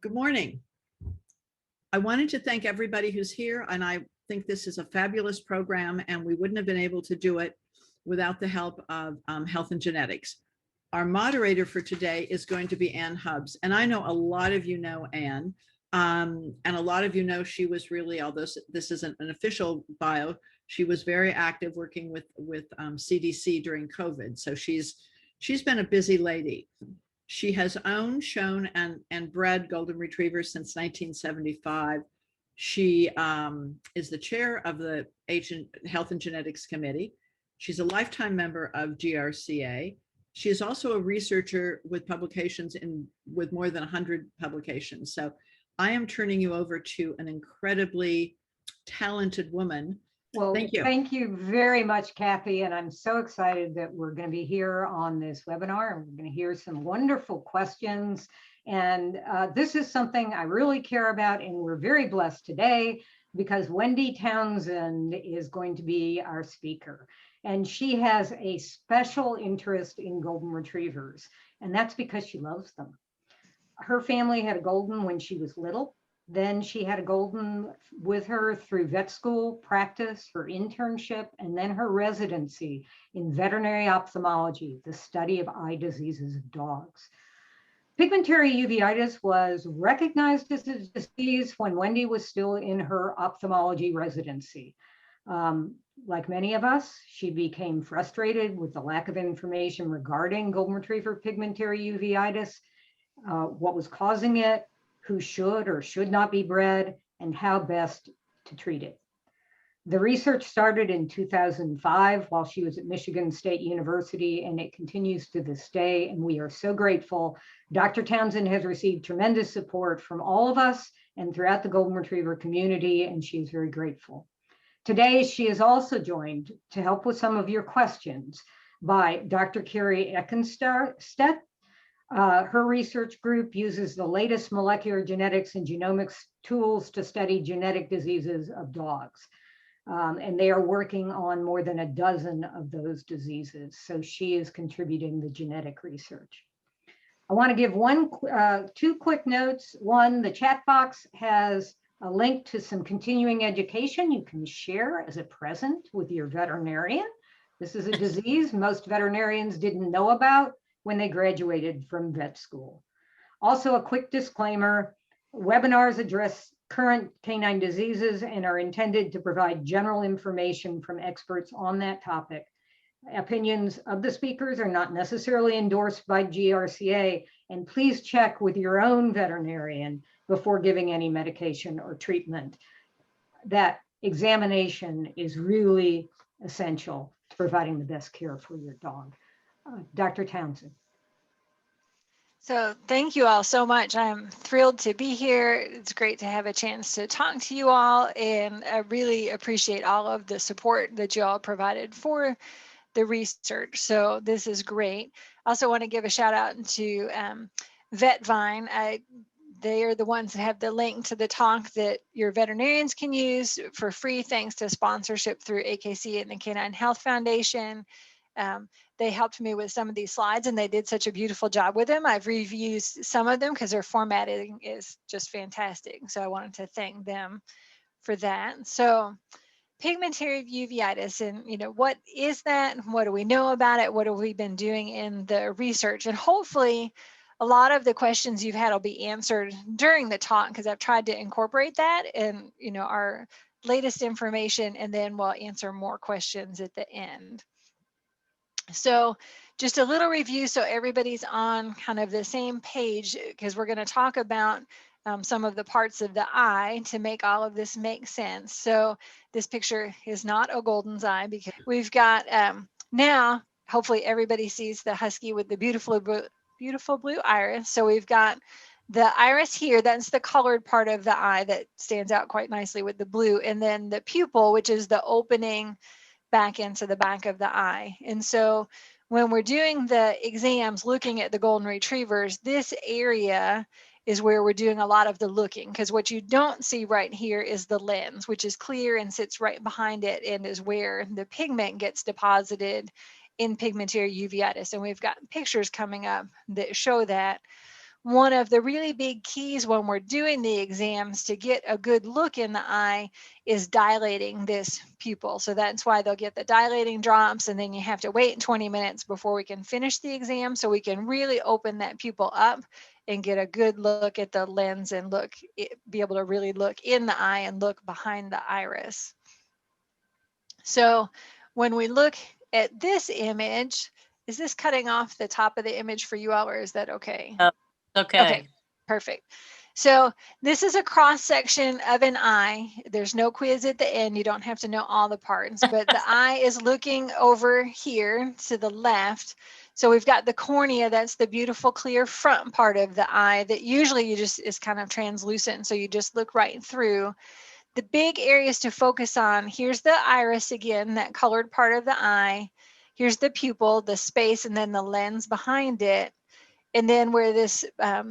Good morning. I wanted to thank everybody who's here, and I think this is a fabulous program, and we wouldn't have been able to do it without the help of Health and Genetics. Our moderator for today is going to be Ann Hubbs, and I know a lot of you know Ann, and a lot of you know she was really, although this isn't an official bio, she was very active working with CDC during COVID. So she's been a busy lady. She has owned, shown, and bred golden retrievers since 1975. She is the chair of the Health and Genetics Committee. She's a lifetime member of GRCA. She is also a researcher with publications with more than 100 publications. So I am turning you over to an incredibly talented woman. Well, thank you. Thank you very much, Kathy. And I'm so excited that we're going to be here on this webinar, and we're going to hear some wonderful questions. And this is something I really care about, and we're very blessed today because Wendy Thompson is going to be our speaker. And she has a special interest in golden retrievers, and that's because she loves them. Her family had a golden when she was little. Then she had a golden with her through vet school, practice, her internship, and then her residency in veterinary ophthalmology, the study of eye diseases of dogs. Pigmentary uveitis was recognized as a disease when Wendy was still in her ophthalmology residency. Like many of us, she became frustrated with the lack of information regarding golden retriever pigmentary uveitis, what was causing it, who should or should not be bred, and how best to treat it. The research started in 2005 while she was at Michigan State University, and it continues to this day, and we are so grateful. Dr. Thompson has received tremendous support from all of us and throughout the golden retriever community, and she is very grateful. Today, she is also joined to help with some of your questions by Dr. Kari Ekenstedt. Her research group uses the latest molecular genetics and genomics tools to study genetic diseases of dogs. And they are working on more than a dozen of those diseases. So she is contributing the genetic research. I want to give two quick notes. One, the chat box has a link to some continuing education you can share as a present with your veterinarian. This is a disease most veterinarians didn't know about when they graduated from vet school. Also, a quick disclaimer, webinars address current canine diseases and are intended to provide general information from experts on that topic. Opinions of the speakers are not necessarily endorsed by GRCA, and please check with your own veterinarian before giving any medication or treatment. That examination is really essential to providing the best care for your dog. Dr. Thompson. So thank you all so much. I'm thrilled to be here. It's great to have a chance to talk to you all, and I really appreciate all of the support that you all provided for the research. So this is great. I also want to give a shout out to VetVine. They are the ones that have the link to the talk that your veterinarians can use for free, thanks to sponsorship through AKC and the Canine Health Foundation. They helped me with some of these slides, and they did such a beautiful job with them. I've reviewed some of them because their formatting is just fantastic. So I wanted to thank them for that. So pigmentary uveitis, and what is that? What do we know about it? What have we been doing in the research? And hopefully a lot of the questions you've had will be answered during the talk, because I've tried to incorporate that in our latest information, and then we'll answer more questions at the end. So just a little review so everybody's on kind of the same page, because we're going to talk about some of the parts of the eye to make all of this make sense. So this picture is not a golden's eye, because we've got now, hopefully everybody sees the husky with the beautiful blue iris. So we've got the iris here, that's the colored part of the eye that stands out quite nicely with the blue, and then the pupil, which is the opening back into the back of the eye. And so when we're doing the exams looking at the golden retrievers, this area is where we're doing a lot of the looking, because what you don't see right here is the lens, which is clear and sits right behind it and is where the pigment gets deposited in pigmentary uveitis. And we've got pictures coming up that show that. one of the really big keys when we're doing the exams to get a good look in the eye is dilating this pupil. So that's why they'll get the dilating drops, and then you have to wait 20 minutes before we can finish the exam, so we can really open that pupil up and get a good look at the lens and be able to really look in the eye and look behind the iris. So when we look at this image, is this cutting off the top of the image for you all, or is that okay? Okay. Okay, perfect. So this is a cross section of an eye. There's no quiz at the end. You don't have to know all the parts, but the eye is looking over here to the left. So we've got the cornea, that's the beautiful clear front part of the eye that usually is kind of translucent, so you just look right through. The big areas to focus on, here's the iris again, that colored part of the eye. Here's the pupil, the space, and then the lens behind it. And then where this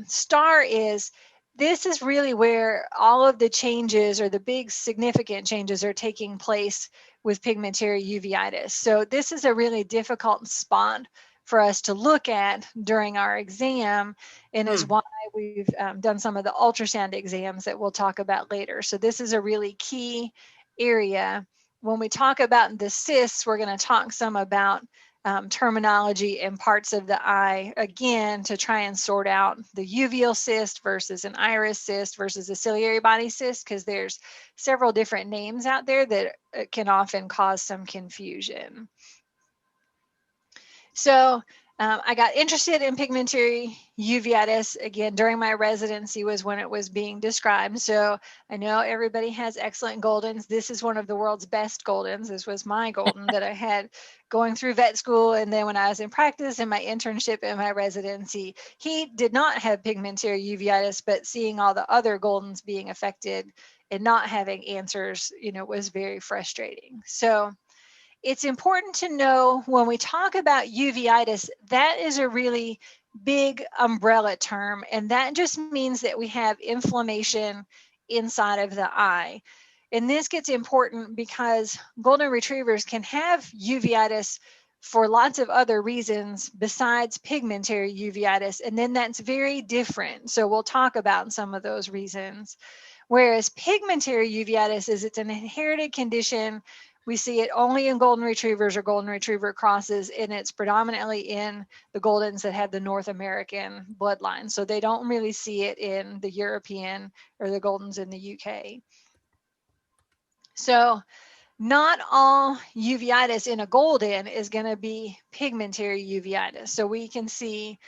star is, this is really where all of the changes, or the big significant changes, are taking place with pigmentary uveitis. So this is a really difficult spot for us to look at during our exam, and is why we've done some of the ultrasound exams that we'll talk about later. So this is a really key area. When we talk about the cysts, we're going to talk some about terminology and parts of the eye, again, to try and sort out the uveal cyst versus an iris cyst versus a ciliary body cyst, because there's several different names out there that can often cause some confusion. So I got interested in pigmentary uveitis again during my residency, was when it was being described. So I know everybody has excellent Goldens. This is one of the world's best Goldens. This was my Golden that I had going through vet school. And then when I was in practice and my internship and my residency, he did not have pigmentary uveitis, but seeing all the other Goldens being affected and not having answers, was very frustrating. So it's important to know when we talk about uveitis, that is a really big umbrella term, and that just means that we have inflammation inside of the eye. And this gets important because golden retrievers can have uveitis for lots of other reasons besides pigmentary uveitis, and then that's very different. So we'll talk about some of those reasons. Whereas pigmentary uveitis it's an inherited condition. We see it only in golden retrievers or golden retriever crosses, and it's predominantly in the Goldens that have the North American bloodline. So they don't really see it in the European or the Goldens in the UK. So not all uveitis in a Golden is going to be pigmentary uveitis. So we can see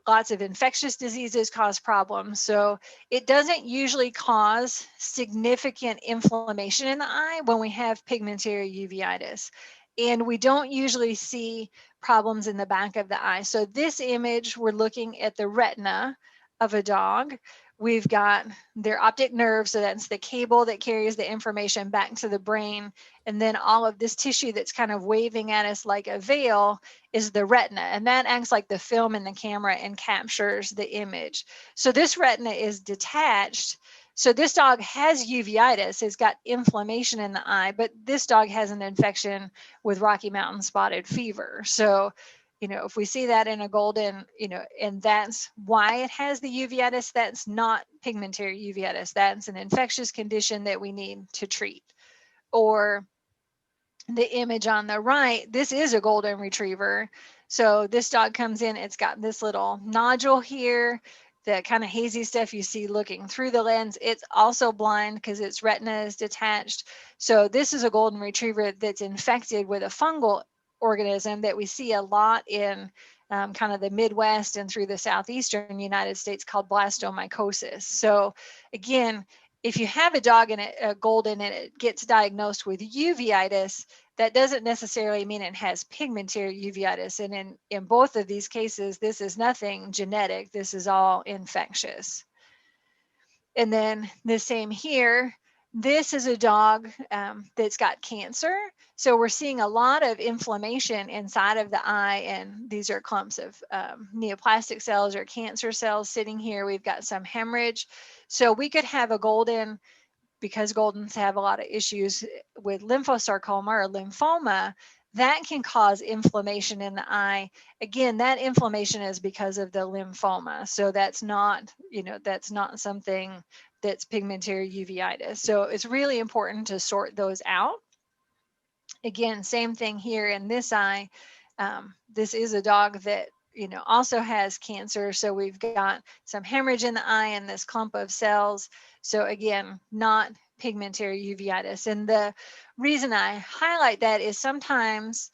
lots of infectious diseases cause problems. So it doesn't usually cause significant inflammation in the eye when we have pigmentary uveitis. And we don't usually see problems in the back of the eye. So this image, we're looking at the retina of a dog. We've got their optic nerve, so that's the cable that carries the information back to the brain. And then all of this tissue that's kind of waving at us like a veil is the retina. And that acts like the film in the camera and captures the image. So this retina is detached. So this dog has uveitis, it's got inflammation in the eye, but this dog has an infection with Rocky Mountain spotted fever. So if we see that in a Golden, and that's why it has the uveitis, that's not pigmentary uveitis. That's an infectious condition that we need to treat. Or the image on the right, this is a Golden retriever. So this dog comes in, it's got this little nodule here, the kind of hazy stuff you see looking through the lens. It's also blind because its retina is detached. So this is a Golden retriever that's infected with a fungal organism that we see a lot in kind of the Midwest and through the southeastern United States called blastomycosis. So again, if you have a dog and a Golden and it gets diagnosed with uveitis, that doesn't necessarily mean it has pigmentary uveitis. And in both of these cases, this is nothing genetic. This is all infectious. And then the same here. This is a dog that's got cancer. So we're seeing a lot of inflammation inside of the eye, and these are clumps of neoplastic cells or cancer cells sitting here. We've got some hemorrhage. So we could have a Golden, because Goldens have a lot of issues with lymphosarcoma or lymphoma, that can cause inflammation in the eye. Again, that inflammation is because of the lymphoma. So that's not, that's not something that's pigmentary uveitis. So it's really important to sort those out. Again, same thing here in this eye. This is a dog that, also has cancer. So we've got some hemorrhage in the eye and this clump of cells. So again, not pigmentary uveitis. And the reason I highlight that is sometimes,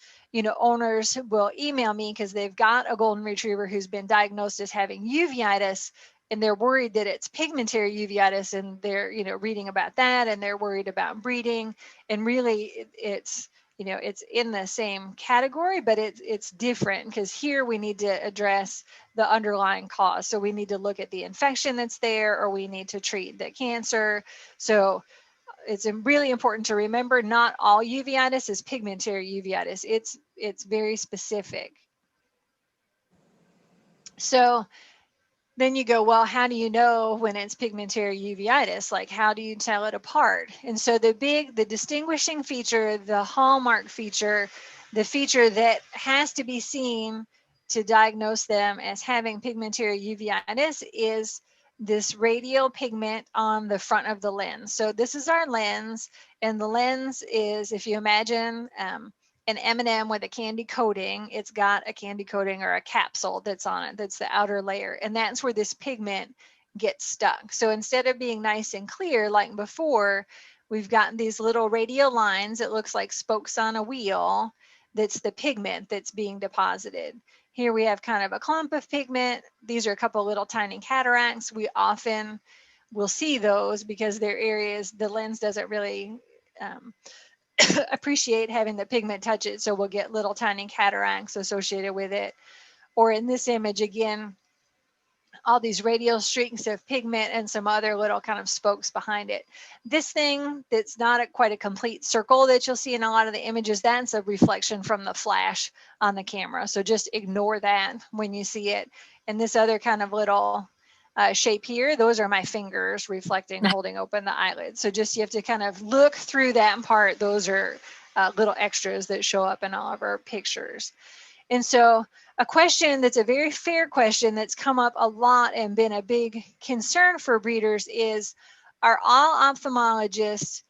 owners will email me because they've got a golden retriever who's been diagnosed as having uveitis, and they're worried that it's pigmentary uveitis, and they're, reading about that, and they're worried about breeding. And really it's, it's in the same category, but it's different, because here we need to address the underlying cause. So we need to look at the infection that's there, or we need to treat the cancer. So it's really important to remember, not all uveitis is pigmentary uveitis. It's very specific. So then you go, well, how do you know when it's pigmentary uveitis? Like, how do you tell it apart? And so the distinguishing feature, the hallmark feature, the feature that has to be seen to diagnose them as having pigmentary uveitis is this radial pigment on the front of the lens. So this is our lens, and the lens is, if you imagine an M&M with a candy coating, it's got a candy coating or a capsule that's on it, that's the outer layer, and that's where this pigment gets stuck. So instead of being nice and clear like before, we've got these little radial lines. It looks like spokes on a wheel. That's the pigment that's being deposited. Here we have kind of a clump of pigment. These are a couple little tiny cataracts. We often will see those because they're areas the lens doesn't really appreciate having the pigment touch it, so we'll get little tiny cataracts associated with it. Or in this image again, all these radial streaks of pigment and some other little kind of spokes behind it. This thing that's not quite a complete circle that you'll see in a lot of the images, that's a reflection from the flash on the camera. So just ignore that when you see it. And this other kind of little shape here, those are my fingers reflecting, holding open the eyelid. So just, you have to kind of look through that part. Those are little extras that show up in all of our pictures. And so a question that's a very fair question that's come up a lot and been a big concern for breeders is, are all ophthalmologists,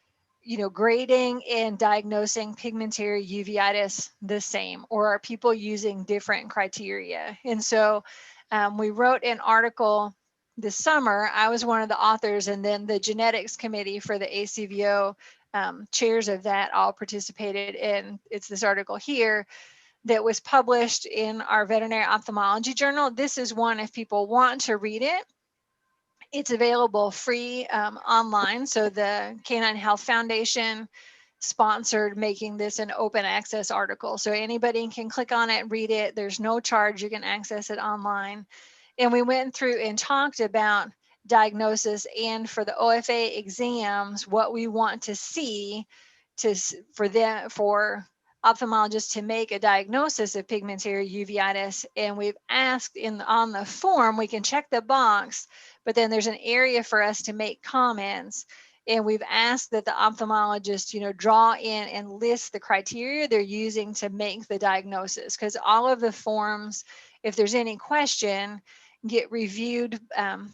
grading and diagnosing pigmentary uveitis the same, or are people using different criteria? And so we wrote an article this summer. I was one of the authors, and then the genetics committee for the ACVO chairs of that all participated in. It's this article here that was published in our veterinary ophthalmology journal. This is one, if people want to read it, it's available free online. So the Canine Health Foundation sponsored making this an open access article. So anybody can click on it and read it. There's no charge. You can access it online. And we went through and talked about diagnosis, and for the OFA exams, what we want to see for ophthalmologists to make a diagnosis of pigmentary uveitis. And we've asked on the form, we can check the box, but then there's an area for us to make comments. And we've asked that the ophthalmologist, draw in and list the criteria they're using to make the diagnosis, because all of the forms, if there's any question, get reviewed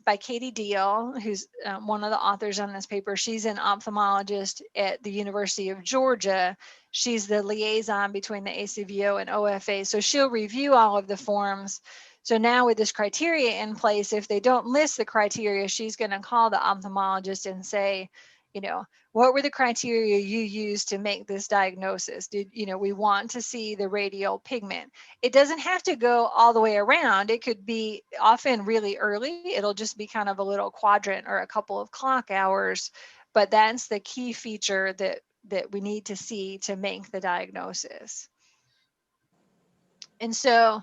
by Katie Deal, who's one of the authors on this paper. She's an ophthalmologist at the University of Georgia. She's the liaison between the ACVO and OFA. So she'll review all of the forms. So now with this criteria in place, if they don't list the criteria, she's going to call the ophthalmologist and say, what were the criteria you used to make this diagnosis? We want to see the radial pigment. It doesn't have to go all the way around. It could be often really early. It'll just be kind of a little quadrant or a couple of clock hours, but that's the key feature that we need to see to make the diagnosis. And so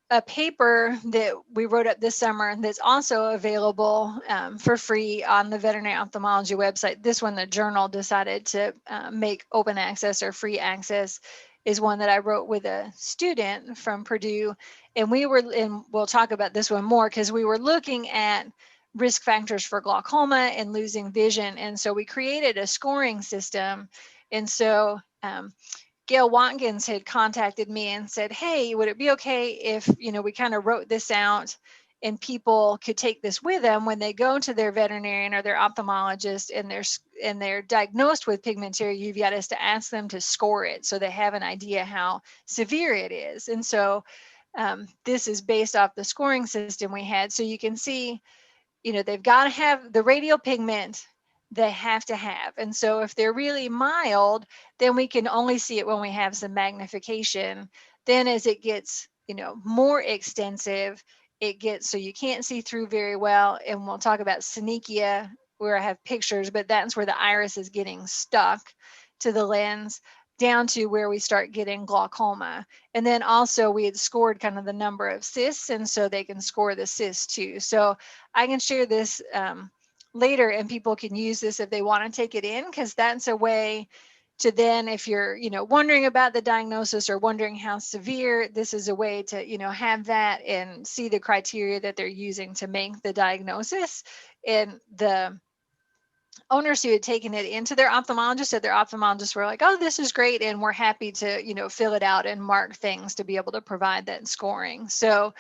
a paper that we wrote up this summer that's also available for free on the veterinary ophthalmology website. This one, the journal decided to make open access or free access, is one that I wrote with a student from Purdue. And we'll talk about this one more, because we were looking at risk factors for glaucoma and losing vision. And so we created a scoring system. And so Gail Watkins had contacted me and said, hey, would it be okay if, we kind of wrote this out and people could take this with them when they go to their veterinarian or their ophthalmologist and they're diagnosed with pigmentary uveitis, to ask them to score it so they have an idea how severe it is. And so this is based off the scoring system we had. So you can see, they've got to have the radial pigment they have to have. And so if they're really mild, then we can only see it when we have some magnification. Then as it gets, more extensive, it gets so you can't see through very well. And we'll talk about Synechia, where I have pictures, but that's where the iris is getting stuck to the lens, down to where we start getting glaucoma. And then also we had scored kind of the number of cysts, and so they can score the cysts too. So I can share this later, and people can use this if they want to take it in, because that's a way to then, if you're wondering about the diagnosis or wondering how severe, this is a way to have that and see the criteria that they're using to make the diagnosis. And the owners who had taken it into their ophthalmologist said their ophthalmologists were like, oh, this is great, and we're happy to fill it out and mark things to be able to provide that scoring. So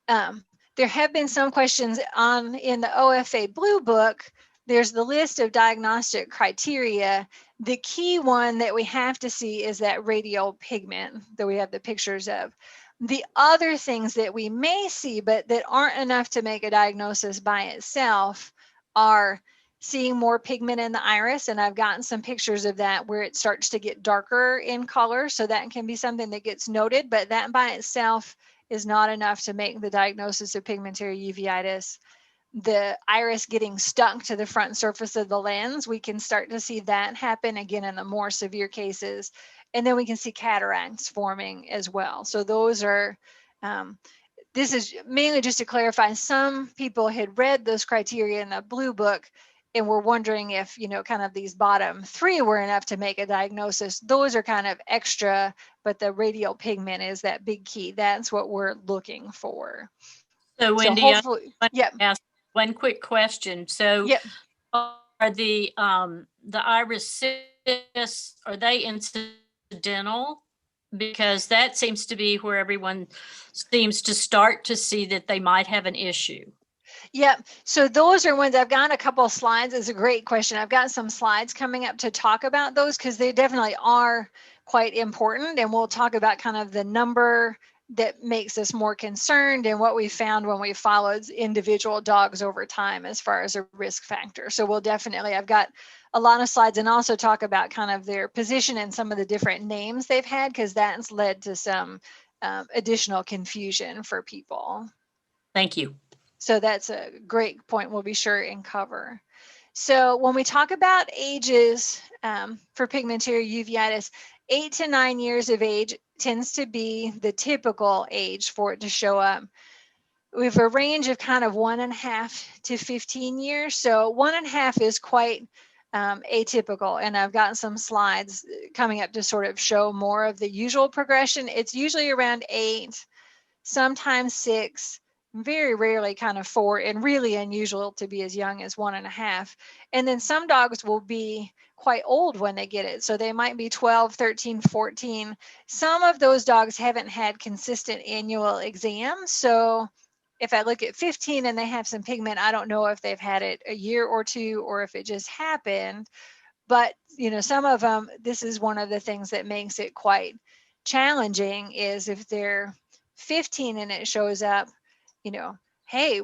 there have been some questions in the OFA Blue Book. There's the list of diagnostic criteria. The key one that we have to see is that radial pigment that we have the pictures of. The other things that we may see, but that aren't enough to make a diagnosis by itself, are seeing more pigment in the iris. And I've gotten some pictures of that where it starts to get darker in color. So that can be something that gets noted, but that by itself is not enough to make the diagnosis of pigmentary uveitis. The iris getting stuck to the front surface of the lens, we can start to see that happen again in the more severe cases. And then we can see cataracts forming as well. So those are, this is mainly just to clarify, some people had read those criteria in the Blue Book and were wondering if, kind of these bottom three were enough to make a diagnosis. Those are kind of extra, but the radial pigment is that big key. That's what we're looking for. So Wendy, I want to ask one quick question. So are the iris cysts, are they incidental? Because that seems to be where everyone seems to start to see that they might have an issue. Yep. So those are ones. I've got a couple of slides. It's a great question. I've got some slides coming up to talk about those, because they definitely are quite important. And we'll talk about kind of the number that makes us more concerned and what we found when we followed individual dogs over time as far as a risk factor. So we'll definitely, I've got a lot of slides, and also talk about kind of their position and some of the different names they've had, because that's led to some additional confusion for people. Thank you. So that's a great point we'll be sure and cover. So when we talk about ages for pigmentary uveitis, 8 to 9 years of age tends to be the typical age for it to show up. We have a range of kind of 1.5 to 15 years. So 1.5 is quite atypical. And I've got some slides coming up to sort of show more of the usual progression. It's usually around 8, sometimes 6, very rarely kind of 4, and really unusual to be as young as 1.5. And then some dogs will be quite old when they get it. So they might be 12, 13, 14. Some of those dogs haven't had consistent annual exams. So if I look at 15 and they have some pigment, I don't know if they've had it a year or two or if it just happened. But, some of them, this is one of the things that makes it quite challenging, is if they're 15 and it shows up, hey,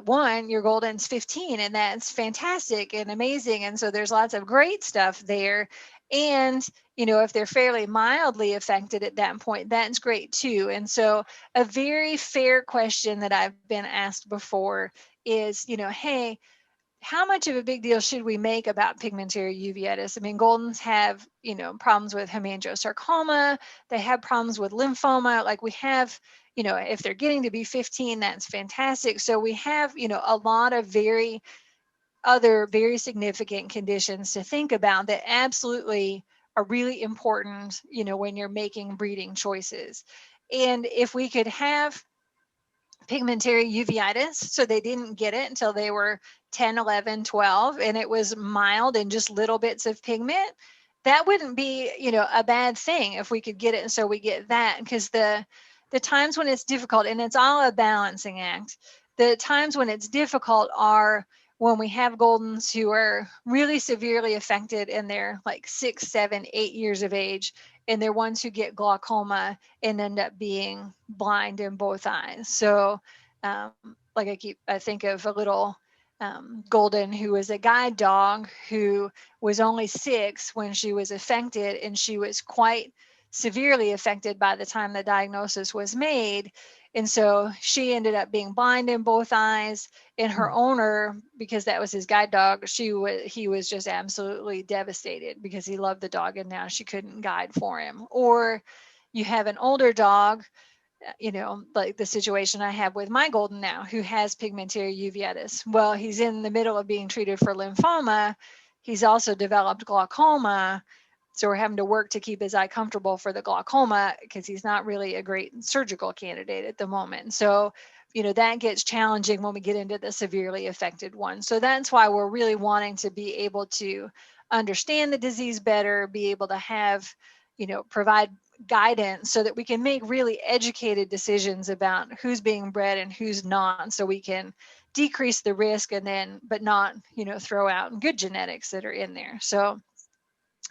your Golden's 15, and that's fantastic and amazing. And so there's lots of great stuff there. And, if they're fairly mildly affected at that point, that's great too. And so a very fair question that I've been asked before is, hey, how much of a big deal should we make about pigmentary uveitis? I mean, Goldens have, problems with hemangiosarcoma. They have problems with lymphoma. Like we have, if they're getting to be 15, that's fantastic. So we have, a lot of very significant conditions to think about that absolutely are really important, when you're making breeding choices. And if we could have pigmentary uveitis, so they didn't get it until they were 10, 11, 12, and it was mild and just little bits of pigment, that wouldn't be, you know, a bad thing if we could get it. And so we get that, because the times when it's difficult, and it's all a balancing act, the times when it's difficult are when we have Goldens who are really severely affected and they're like 6, 7, 8 years of age, and they're ones who get glaucoma and end up being blind in both eyes. So like I think of a little Golden who was a guide dog who was only 6 when she was affected, and she was quite severely affected by the time the diagnosis was made. And so she ended up being blind in both eyes, and her owner, because that was his guide dog, he was just absolutely devastated because he loved the dog and now she couldn't guide for him. Or you have an older dog, you know, like the situation I have with my Golden now, who has pigmentary uveitis. Well, he's in the middle of being treated for lymphoma. He's also developed glaucoma. So we're having to work to keep his eye comfortable for the glaucoma, because he's not really a great surgical candidate at the moment. So, you know, that gets challenging when we get into the severely affected one. So that's why we're really wanting to be able to understand the disease better, be able to have, you know, provide guidance so that we can make really educated decisions about who's being bred and who's not, so we can decrease the risk, and then, but not, you know, throw out good genetics that are in there. So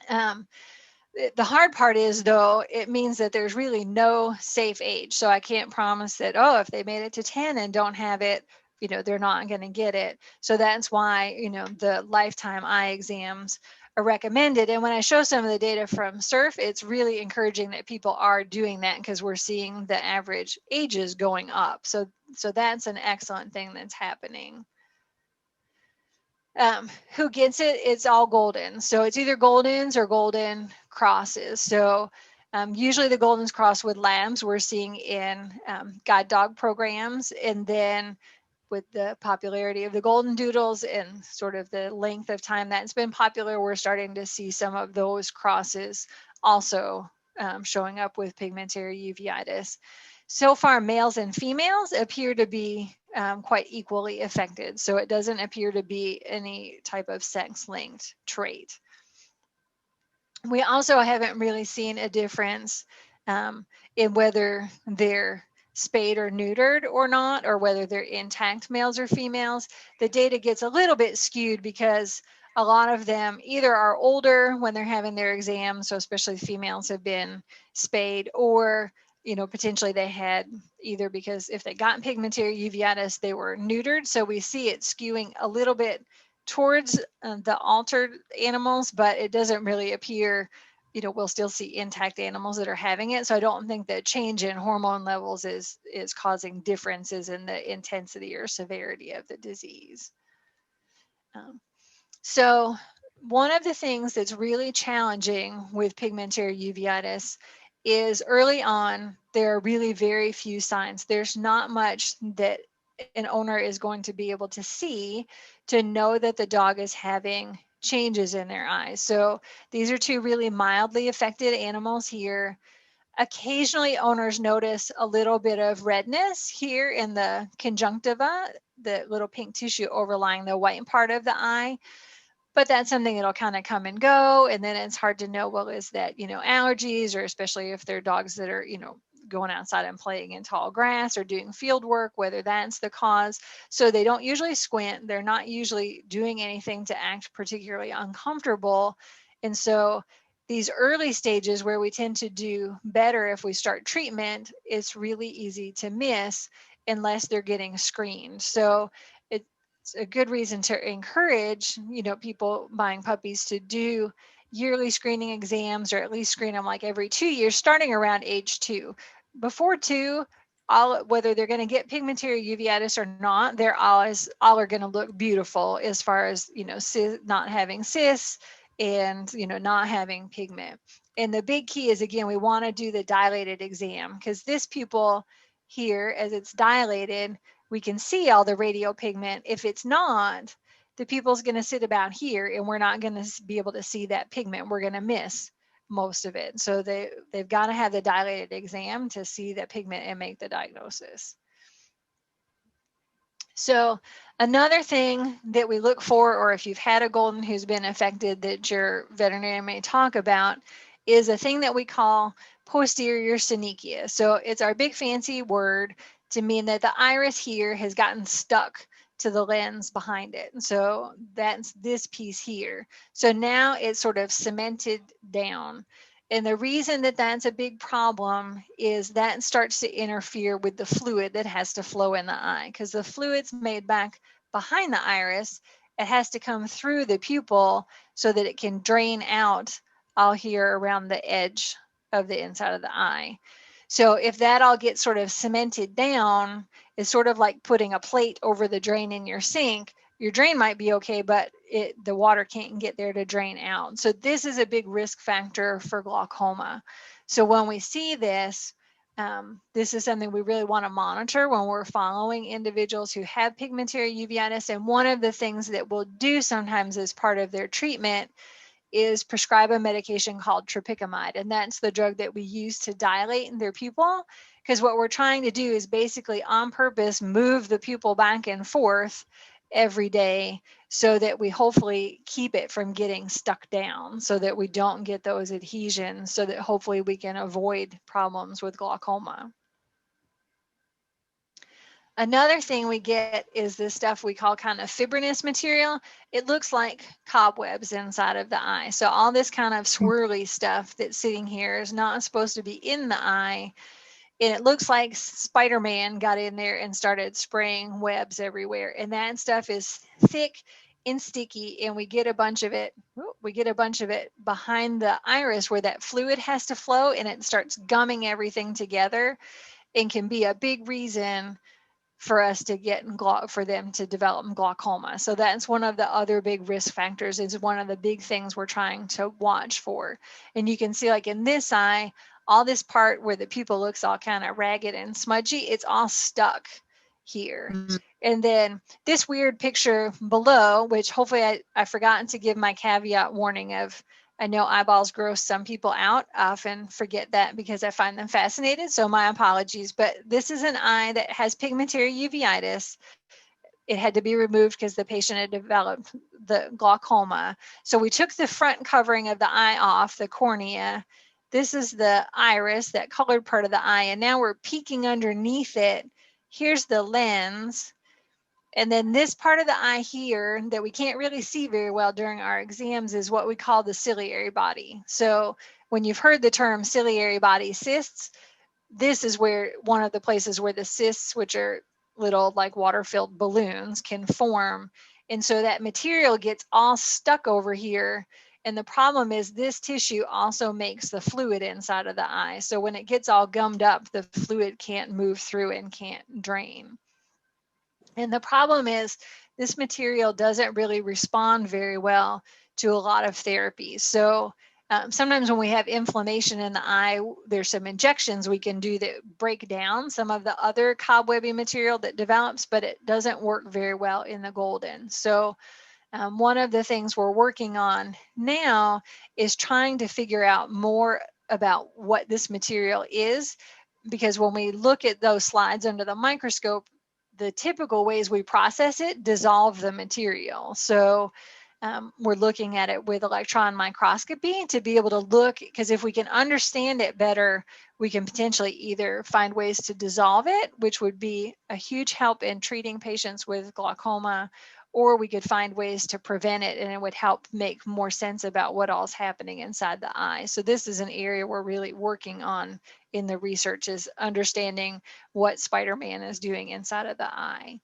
the hard part is, though, it means that there's really no safe age. So I can't promise that, oh, if they made it to 10 and don't have it, you know, they're not going to get it. So that's why, you know, the lifetime eye exams are recommended. And when I show some of the data from SURF, it's really encouraging that people are doing that, because we're seeing the average ages going up. So that's an excellent thing that's happening. Who gets it? It's all Golden. So it's either Goldens or Golden crosses. So usually the Goldens cross with lambs we're seeing in guide dog programs. And then with the popularity of the Golden Doodles and sort of the length of time that's been popular, we're starting to see some of those crosses also showing up with pigmentary uveitis. So far, males and females appear to be quite equally affected. So it doesn't appear to be any type of sex-linked trait. We also haven't really seen a difference in whether they're spayed or neutered or not, or whether they're intact males or females. The data gets a little bit skewed because a lot of them either are older when they're having their exams, so especially females have been spayed, or, you know, potentially they had either, because if they got pigmentary uveitis, they were neutered. So we see it skewing a little bit towards the altered animals, but it doesn't really appear, you know, we'll still see intact animals that are having it. So I don't think that change in hormone levels is causing differences in the intensity or severity of the disease. So one of the things that's really challenging with pigmentary uveitis is early on, there are really very few signs. There's not much that an owner is going to be able to see to know that the dog is having changes in their eyes. So these are 2 really mildly affected animals here. Occasionally owners notice a little bit of redness here in the conjunctiva, the little pink tissue overlying the white part of the eye. But that's something that'll kind of come and go. And then it's hard to know, well, is that, you know, allergies, or especially if they're dogs that are, you know, going outside and playing in tall grass or doing field work, whether that's the cause. So they don't usually squint. They're not usually doing anything to act particularly uncomfortable. And so these early stages where we tend to do better if we start treatment, it's really easy to miss unless they're getting screened. So it's a good reason to encourage, you know, people buying puppies to do yearly screening exams, or at least screen them like every 2 years, starting around age 2. Before 2, whether they're going to get pigmentary uveitis or not, they're all are going to look beautiful as far as, you know, not having cysts and, you know, not having pigment. And the big key is, again, we want to do the dilated exam, because this pupil here, as it's dilated, we can see all the radial pigment. If it's not, the pupil's going to sit about here, and we're not going to be able to see that pigment. We're going to miss most of it. So they've got to have the dilated exam to see that pigment and make the diagnosis. So another thing that we look for, or if you've had a golden who's been affected that your veterinarian may talk about, is a thing that we call posterior synechia. So it's our big fancy word to mean that the iris here has gotten stuck to the lens behind it. And so that's this piece here. So now it's sort of cemented down. And the reason that that's a big problem is that starts to interfere with the fluid that has to flow in the eye, because the fluid's made back behind the iris. It has to come through the pupil so that it can drain out all here around the edge of the inside of the eye. So if that all gets sort of cemented down, it's sort of like putting a plate over the drain in your sink. Your drain might be okay, but the water can't get there to drain out. So this is a big risk factor for glaucoma. So when we see this, this is something we really want to monitor when we're following individuals who have pigmentary uveitis. And one of the things that we'll do sometimes as part of their treatment is prescribe a medication called tropicamide. And that's the drug that we use to dilate in their pupil. Because what we're trying to do is basically on purpose move the pupil back and forth every day so that we hopefully keep it from getting stuck down, so that we don't get those adhesions, so that hopefully we can avoid problems with glaucoma. Another thing we get is this stuff we call kind of fibrinous material. It looks like cobwebs inside of the eye. So all this kind of swirly stuff that's sitting here is not supposed to be in the eye. And it looks like Spider-Man got in there and started spraying webs everywhere. And that stuff is thick and sticky, and we get a bunch of it. We get a bunch of it behind the iris where that fluid has to flow, and it starts gumming everything together, and can be a big reason for us to get for them to develop glaucoma. So that's one of the other big risk factors. Is one of the big things we're trying to watch for. And you can see, like in this eye, all this part where the pupil looks all kind of ragged and smudgy, it's all stuck here. Mm-hmm. And then this weird picture below, which hopefully I've forgotten to give my caveat warning of, I know eyeballs gross some people out. I often forget that because I find them fascinated. So my apologies, but this is an eye that has pigmentary uveitis. It had to be removed because the patient had developed the glaucoma. So we took the front covering of the eye off, the cornea. This is the iris, that colored part of the eye. And now we're peeking underneath it. Here's the lens. And then this part of the eye here that we can't really see very well during our exams is what we call the ciliary body. So when you've heard the term ciliary body cysts, this is where one of the places where the cysts, which are little like water-filled balloons, can form. And so that material gets all stuck over here. And the problem is this tissue also makes the fluid inside of the eye. So when it gets all gummed up, the fluid can't move through and can't drain. And the problem is this material doesn't really respond very well to a lot of therapies. So sometimes when we have inflammation in the eye, there's some injections we can do that break down some of the other cobwebby material that develops, but it doesn't work very well in the golden. So one of the things we're working on now is trying to figure out more about what this material is, because when we look at those slides under the microscope, the typical ways we process it dissolve the material. So we're looking at it with electron microscopy to be able to look, because if we can understand it better, we can potentially either find ways to dissolve it, which would be a huge help in treating patients with glaucoma, or we could find ways to prevent it, and it would help make more sense about what all's happening inside the eye. So this is an area we're really working on in the research, is understanding what Spider-Man is doing inside of the eye.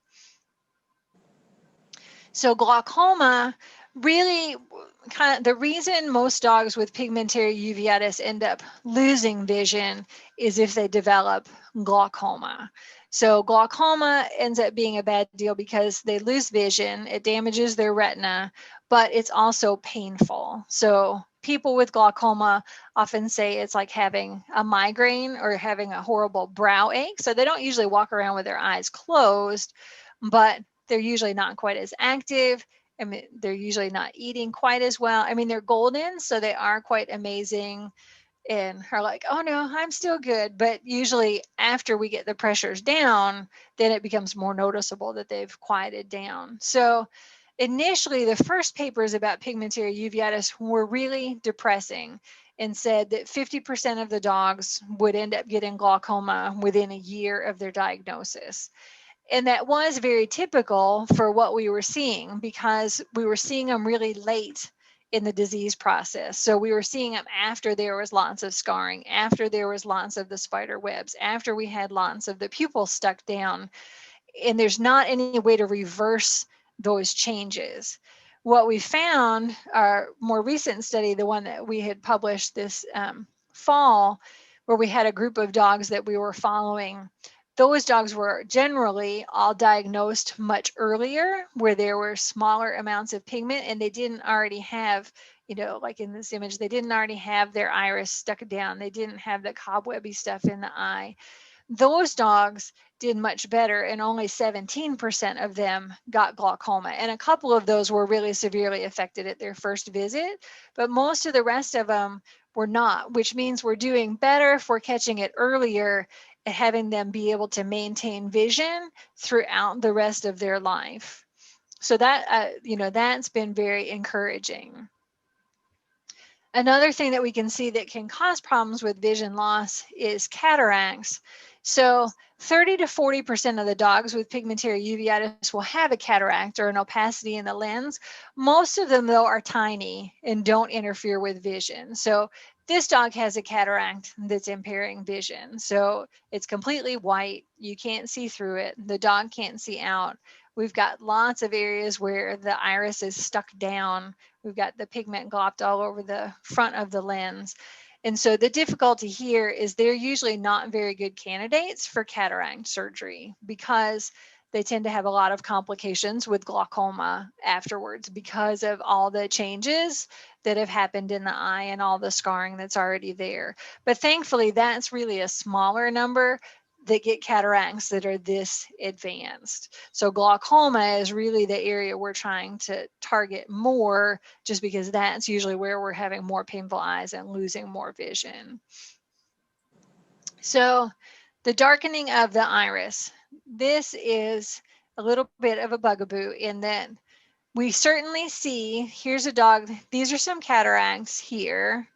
So glaucoma, really kind of the reason most dogs with pigmentary uveitis end up losing vision is if they develop glaucoma. So glaucoma ends up being a bad deal because they lose vision, it damages their retina, but it's also painful. So people with glaucoma often say it's like having a migraine or having a horrible brow ache. So they don't usually walk around with their eyes closed, but they're usually not quite as active. I mean, they're usually not eating quite as well. I mean, they're golden, so they are quite amazing and are like, oh no, I'm still good. But usually after we get the pressures down, then it becomes more noticeable that they've quieted down. So initially, the first papers about pigmentary uveitis were really depressing and said that 50% of the dogs would end up getting glaucoma within a year of their diagnosis. And that was very typical for what we were seeing, because we were seeing them really late in the disease process. So we were seeing them after there was lots of scarring, after there was lots of the spider webs, after we had lots of the pupils stuck down, and there's not any way to reverse those changes. What we found, our more recent study, the one that we had published this fall, where we had a group of dogs that we were following, those dogs were generally all diagnosed much earlier, where there were smaller amounts of pigment, and they didn't already have, you know, like in this image, they didn't already have their iris stuck down. They didn't have the cobwebby stuff in the eye. Those dogs did much better, and only 17% of them got glaucoma. And a couple of those were really severely affected at their first visit, but most of the rest of them were not, which means we're doing better if we're catching it earlier and having them be able to maintain vision throughout the rest of their life. So that, you know, that's been very encouraging. Another thing that we can see that can cause problems with vision loss is cataracts. So 30 to 40% of the dogs with pigmentary uveitis will have a cataract or an opacity in the lens. Most of them, though, are tiny and don't interfere with vision. So this dog has a cataract that's impairing vision. So it's completely white. You can't see through it. The dog can't see out. We've got lots of areas where the iris is stuck down. We've got the pigment glopped all over the front of the lens. And so the difficulty here is they're usually not very good candidates for cataract surgery, because they tend to have a lot of complications with glaucoma afterwards because of all the changes that have happened in the eye and all the scarring that's already there. But thankfully, that's really a smaller number that get cataracts that are this advanced. So glaucoma is really the area we're trying to target more, just because that's usually where we're having more painful eyes and losing more vision. So the darkening of the iris, this is a little bit of a bugaboo in that we certainly see, here's a dog, these are some cataracts here.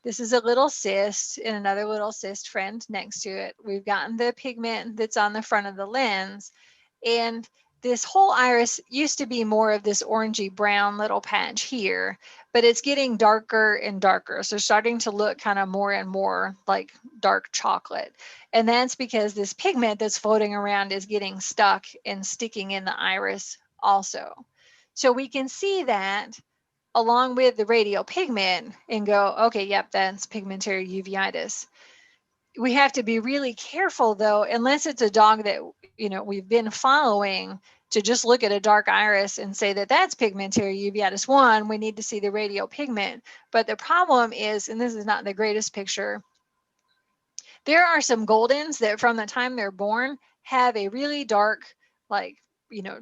This is a little cyst and another little cyst friend next to it. We've gotten the pigment that's on the front of the lens. And this whole iris used to be more of this orangey brown little patch here, but it's getting darker and darker. So starting to look kind of more and more like dark chocolate. And that's because this pigment that's floating around is getting stuck and sticking in the iris also. So we can see that along with the radial pigment and go, okay, yep, that's pigmentary uveitis. We have to be really careful, though, unless it's a dog that, you know, we've been following, to just look at a dark iris and say that that's pigmentary uveitis 1, we need to see the radial pigment. But the problem is, and this is not the greatest picture, there are some Goldens that from the time they're born have a really dark, like, you know,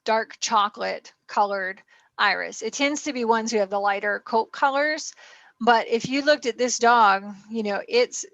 dark chocolate colored iris. It tends to be ones who have the lighter coat colors. But if you looked at this dog, you know, it's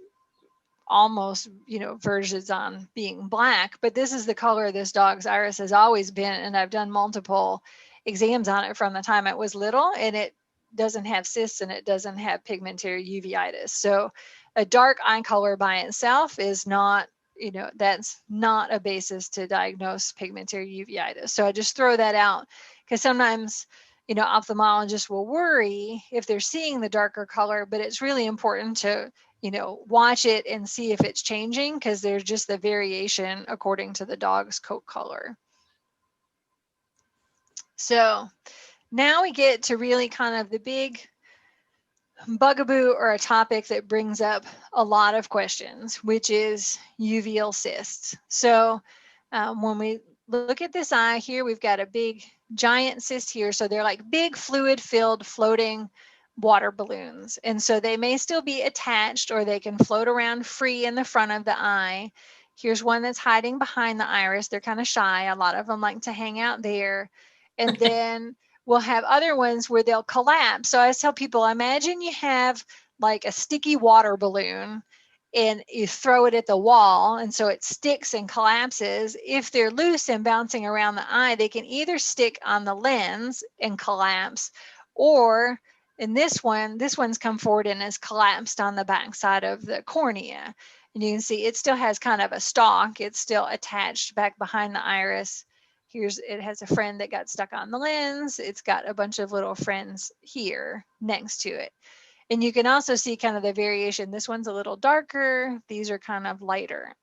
almost, you know, verges on being black, but this is the color this dog's iris has always been. And I've done multiple exams on it from the time it was little, and it doesn't have cysts and it doesn't have pigmentary uveitis. So a dark eye color by itself is not, you know, that's not a basis to diagnose pigmentary uveitis. So I just throw that out, because sometimes, you know, ophthalmologists will worry if they're seeing the darker color, but it's really important to, you know, watch it and see if it's changing, because there's just the variation according to the dog's coat color. So now we get to really kind of the big bugaboo, or a topic that brings up a lot of questions, which is uveal cysts. So when we look at this eye here, we've got a big giant cyst here. So they're like big fluid filled floating water balloons. And so they may still be attached, or they can float around free in the front of the eye. Here's one that's hiding behind the iris. They're kind of shy. A lot of them like to hang out there. And then we'll have other ones where they'll collapse. So I tell people, imagine you have like a sticky water balloon and you throw it at the wall, and so it sticks and collapses. If they're loose and bouncing around the eye, they can either stick on the lens and collapse, or in this one's come forward and is collapsed on the back side of the cornea. And you can see it still has kind of a stalk. It's still attached back behind the iris. It has a friend that got stuck on the lens. It's got a bunch of little friends here next to it. And you can also see kind of the variation. This one's a little darker. These are kind of lighter.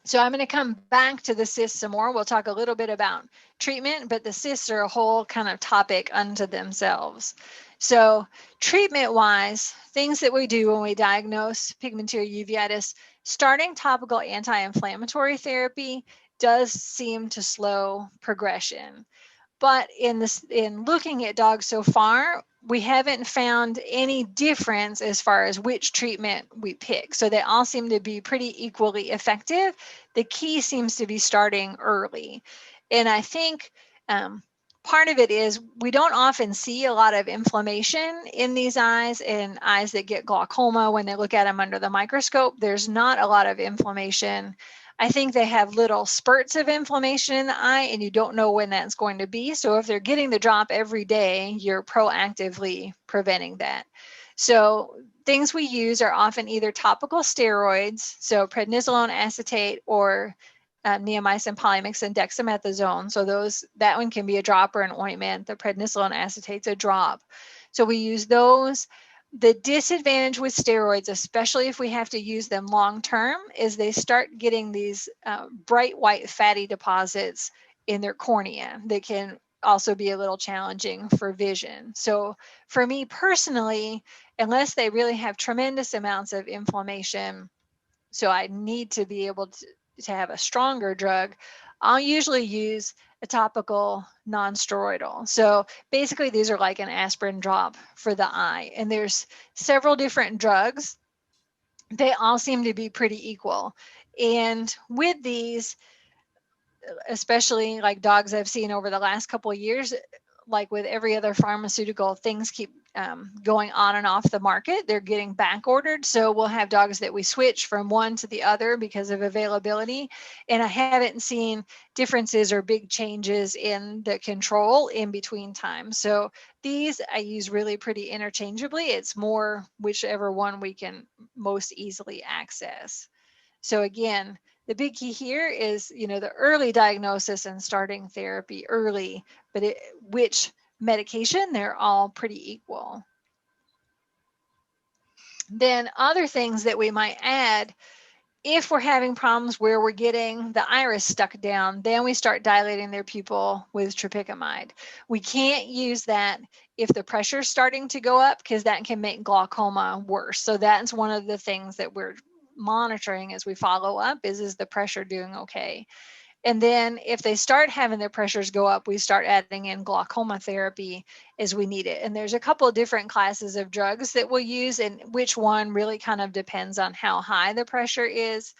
So I'm going to come back to the cysts some more. We'll talk a little bit about treatment, but the cysts are a whole kind of topic unto themselves. So treatment-wise, things that we do when we diagnose pigmentary uveitis, starting topical anti-inflammatory therapy does seem to slow progression. But in looking at dogs so far, we haven't found any difference as far as which treatment we pick. So they all seem to be pretty equally effective. The key seems to be starting early. And I think part of it is we don't often see a lot of inflammation in these eyes, and eyes that get glaucoma, when they look at them under the microscope, there's not a lot of inflammation. I think they have little spurts of inflammation in the eye, and you don't know when that's going to be. So if they're getting the drop every day, you're proactively preventing that. So things we use are often either topical steroids, so prednisolone acetate or neomycin polymix and dexamethasone. So that one can be a drop or an ointment. The prednisolone acetate's a drop. So we use those. The disadvantage with steroids, especially if we have to use them long term, is they start getting these bright white fatty deposits in their cornea that can also be a little challenging for vision. So for me personally, unless they really have tremendous amounts of inflammation, so I need to be able to have a stronger drug, I'll usually use a topical non-steroidal. So basically these are like an aspirin drop for the eye. And there's several different drugs. They all seem to be pretty equal. And with these, especially like dogs I've seen over the last couple of years, like with every other pharmaceutical, things keep going on and off the market. They're getting back ordered. So we'll have dogs that we switch from one to the other because of availability. And I haven't seen differences or big changes in the control in between times. So these I use really pretty interchangeably. It's more whichever one we can most easily access. So again, the big key here is, the early diagnosis and starting therapy early, but which medication, they're all pretty equal. Then other things that we might add, if we're having problems where we're getting the iris stuck down, then we start dilating their pupil with tropicamide. We can't use that if the pressure is starting to go up, because that can make glaucoma worse. So that's one of the things that we're monitoring as we follow up is the pressure doing okay? And then if they start having their pressures go up, we start adding in glaucoma therapy as we need it. And there's a couple of different classes of drugs that we'll use, and which one really kind of depends on how high the pressure is.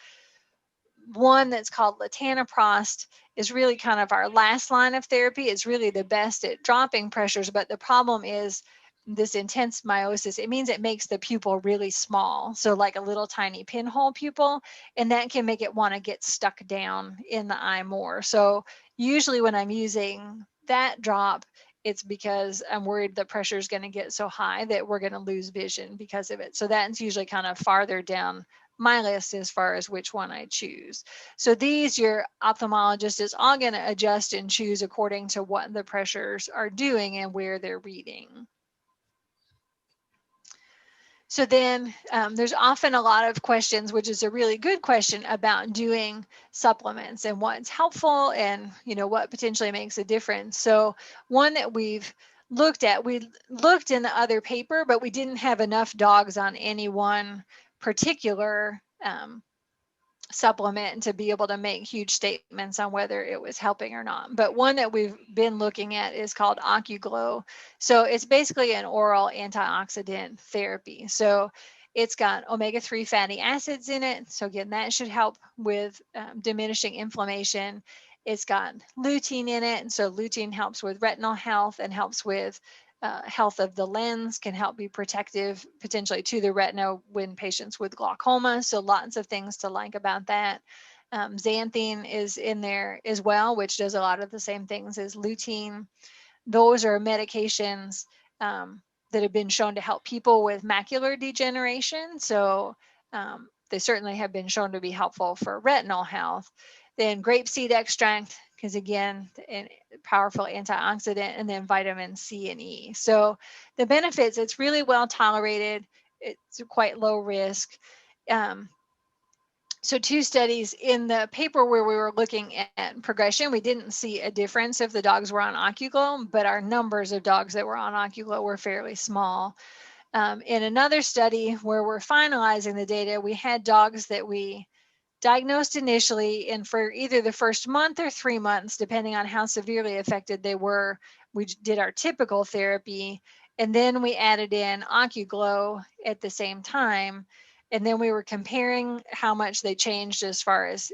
One that's called latanoprost is really kind of our last line of therapy. It's really the best at dropping pressures, but the problem is this intense miosis. It means it makes the pupil really small, so like a little tiny pinhole pupil, and that can make it want to get stuck down in the eye more. So usually when I'm using that drop, it's because I'm worried the pressure is going to get so high that we're going to lose vision because of it. So that's usually kind of farther down my list as far as which one I choose. So these, your ophthalmologist is all going to adjust and choose according to what the pressures are doing and where they're reading. So then there's often a lot of questions, which is a really good question, about doing supplements and what's helpful and what potentially makes a difference. So one that we've looked at, we looked in the other paper, but we didn't have enough dogs on any one particular supplement to be able to make huge statements on whether it was helping or not. But one that we've been looking at is called OcuGlow. So it's basically an oral antioxidant therapy. So it's got omega-3 fatty acids in it. So again, that should help with diminishing inflammation. It's got lutein in it. And so lutein helps with retinal health and helps with health of the lens can help be protective potentially to the retina when patients with glaucoma. So lots of things to like about that. Xanthine is in there as well, which does a lot of the same things as lutein. Those are medications that have been shown to help people with macular degeneration. So they certainly have been shown to be helpful for retinal health. Then grapeseed extract, because again, a powerful antioxidant, and then vitamin C and E. So the benefits, it's really well tolerated. It's quite low risk. So 2 studies in the paper where we were looking at progression, we didn't see a difference if the dogs were on Oculo, but our numbers of dogs that were on Oculo were fairly small. In another study where we're finalizing the data, we had dogs that we diagnosed initially, and for either the first month or 3 months, depending on how severely affected they were, we did our typical therapy, and then we added in Ocuglow at the same time. And then we were comparing how much they changed as far as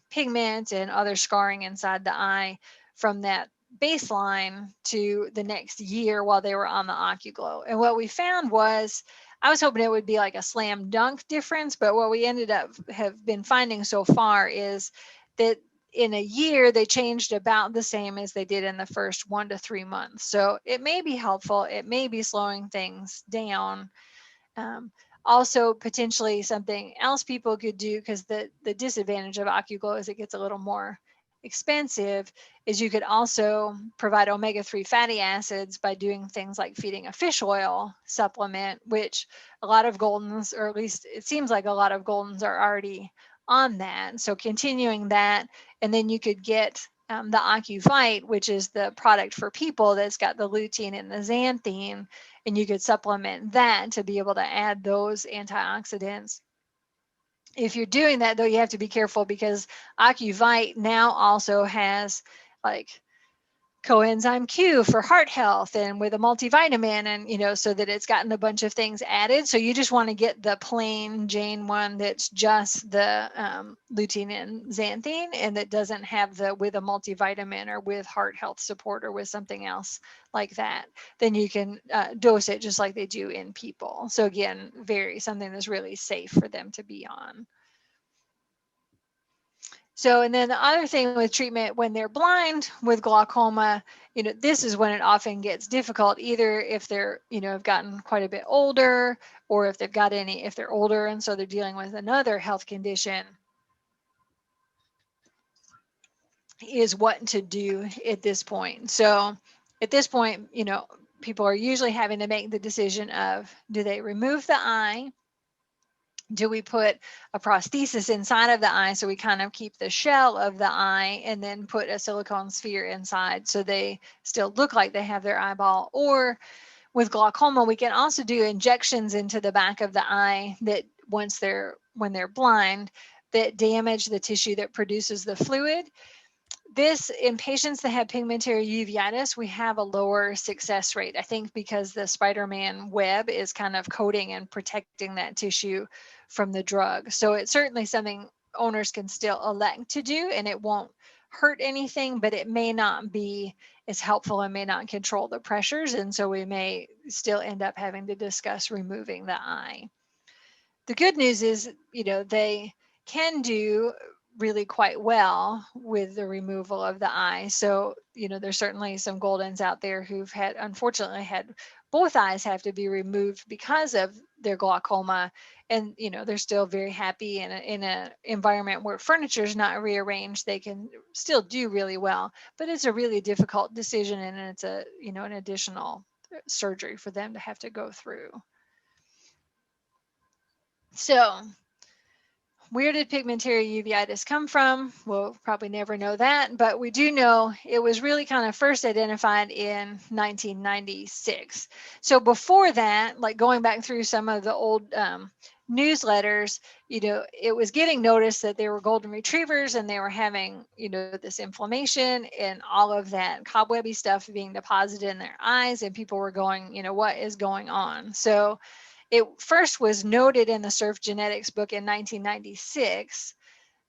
pigment and other scarring inside the eye from that baseline to the next year while they were on the Ocuglow. And what we found was, I was hoping it would be like a slam dunk difference, but what we ended up have been finding so far is that in a year, they changed about the same as they did in the first 1 to 3 months. So it may be helpful. It may be slowing things down. Also, potentially something else people could do, because the disadvantage of Ocuglow is it gets a little more expensive, is you could also provide omega-3 fatty acids by doing things like feeding a fish oil supplement, which a lot of Goldens, or at least it seems like a lot of Goldens, are already on that. So continuing that, and then you could get the Ocuvite, which is the product for people that's got the lutein and the xanthine, and you could supplement that to be able to add those antioxidants. If you're doing that, though, you have to be careful, because Ocuvite now also has like coenzyme Q for heart health, and with a multivitamin, and so that it's gotten a bunch of things added. So you just want to get the plain Jane one that's just the lutein and xanthine, and that doesn't have the with a multivitamin or with heart health support or with something else like that. Then you can dose it just like they do in people. So again, something that's really safe for them to be on. So, and then the other thing with treatment when they're blind with glaucoma, this is when it often gets difficult, either if they're, have gotten quite a bit older, or if they're older and so they're dealing with another health condition, is what to do at this point. So at this point, people are usually having to make the decision of, do they remove the eye? Do we put a prosthesis inside of the eye so we kind of keep the shell of the eye, and then put a silicone sphere inside so they still look like they have their eyeball? Or with glaucoma, we can also do injections into the back of the eye that when they're blind, that damage the tissue that produces the fluid. This, in patients that have pigmentary uveitis, we have a lower success rate, I think, because the Spider-Man web is kind of coating and protecting that tissue from the drug. So it's certainly something owners can still elect to do, and it won't hurt anything, but it may not be as helpful and may not control the pressures. And so we may still end up having to discuss removing the eye. The good news is, they can do really quite well with the removal of the eye. So, there's certainly some Goldens out there who've unfortunately had both eyes have to be removed because of their glaucoma. And, they're still very happy in an environment where furniture is not rearranged. They can still do really well, but it's a really difficult decision, and it's an additional surgery for them to have to go through. So, where did pigmentary uveitis come from? We'll probably never know that, but we do know it was really kind of first identified in 1996. So before that, like going back through some of the old newsletters, it was getting noticed that they were golden retrievers and they were having, this inflammation and all of that cobwebby stuff being deposited in their eyes, and people were going, what is going on? So it first was noted in the Surf Genetics book in 1996.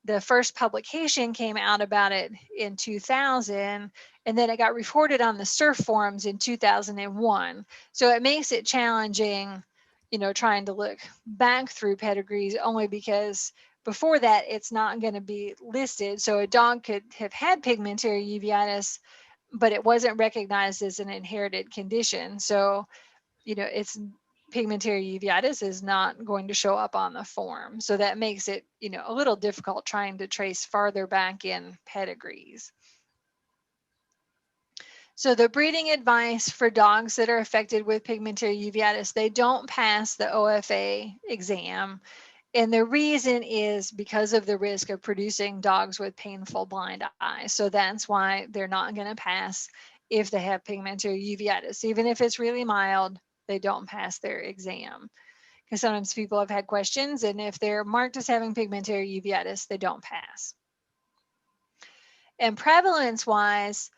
The first publication came out about it in 2000, and and then it got reported on the SURF forums in 2001. So it makes it challenging, you know, trying to look back through pedigrees, only because before that it's not going to be listed. So a dog could have had pigmentary uveitis, but it wasn't recognized as an inherited condition. So, you know, it's pigmentary uveitis is not going to show up on the form. So that makes it, you know, a little difficult trying to trace farther back in pedigrees. So the breeding advice for dogs that are affected with pigmentary uveitis, they don't pass the OFA exam. And the reason is because of the risk of producing dogs with painful blind eyes. So that's why they're not going to pass if they have pigmentary uveitis. Even if it's really mild, they don't pass their exam. Because sometimes people have had questions, and if they're marked as having pigmentary uveitis, they don't pass. And prevalence-wise,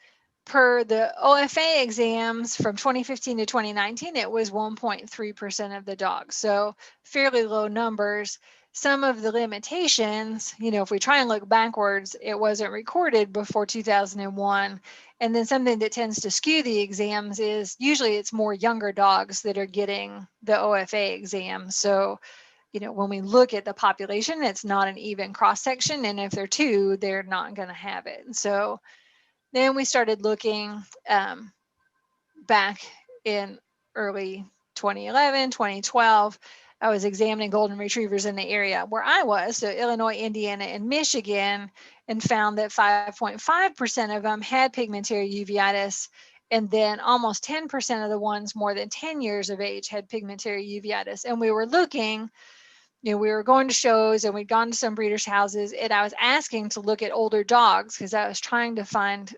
per the OFA exams from 2015 to 2019, it was 1.3% of the dogs. So fairly low numbers. Some of the limitations, you know, if we try and look backwards, it wasn't recorded before 2001. And then something that tends to skew the exams is usually it's more younger dogs that are getting the OFA exam. So, you know, when we look at the population, it's not an even cross section. And if they're two, they're not going to have it. And so then we started looking back in early 2011, 2012. I was examining golden retrievers in the area where I was, so Illinois, Indiana, and Michigan, and found that 5.5% of them had pigmentary uveitis, and then almost 10% of the ones more than 10 years of age had pigmentary uveitis. And we were looking, you know, we were going to shows and we'd gone to some breeders' houses, and I was asking to look at older dogs because I was trying to find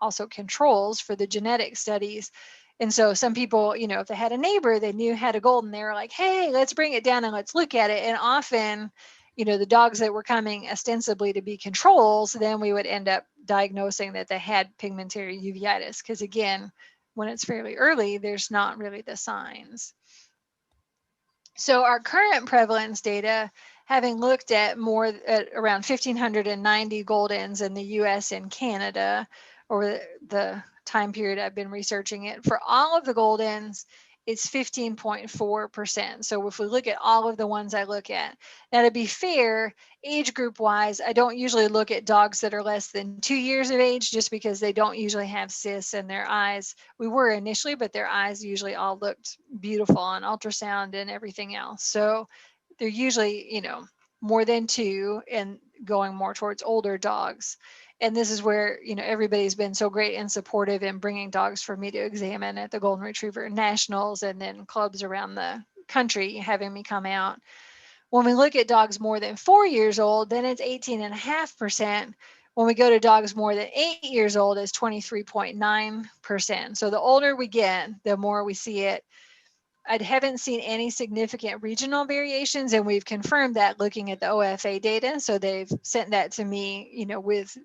also controls for the genetic studies. And so some people, you know, if they had a neighbor they knew had a golden, they were like, hey, let's bring it down and let's look at it. And often, you know, the dogs that were coming ostensibly to be controls, then we would end up diagnosing that they had pigmentary uveitis. Because again, when it's fairly early, there's not really the signs. So our current prevalence data, having looked at around 1,590 Goldens in the US and Canada over the time period I've been researching it, for all of the Goldens, it's 15.4%. So if we look at all of the ones I look at, now to be fair, age group wise, I don't usually look at dogs that are less than 2 years of age, just because they don't usually have cysts in their eyes. We were initially, but their eyes usually all looked beautiful on ultrasound and everything else. So they're usually, you know, more than 2 and going more towards older dogs. And this is where, you know, everybody's been so great and supportive in bringing dogs for me to examine at the Golden Retriever Nationals and then clubs around the country having me come out. When we look at dogs more than 4 years old, then it's 18.5%. When we go to dogs more than 8 years old, it's 23.9%. So the older we get, the more we see it. I haven't seen any significant regional variations, and we've confirmed that looking at the OFA data. So they've sent that to me, you know, with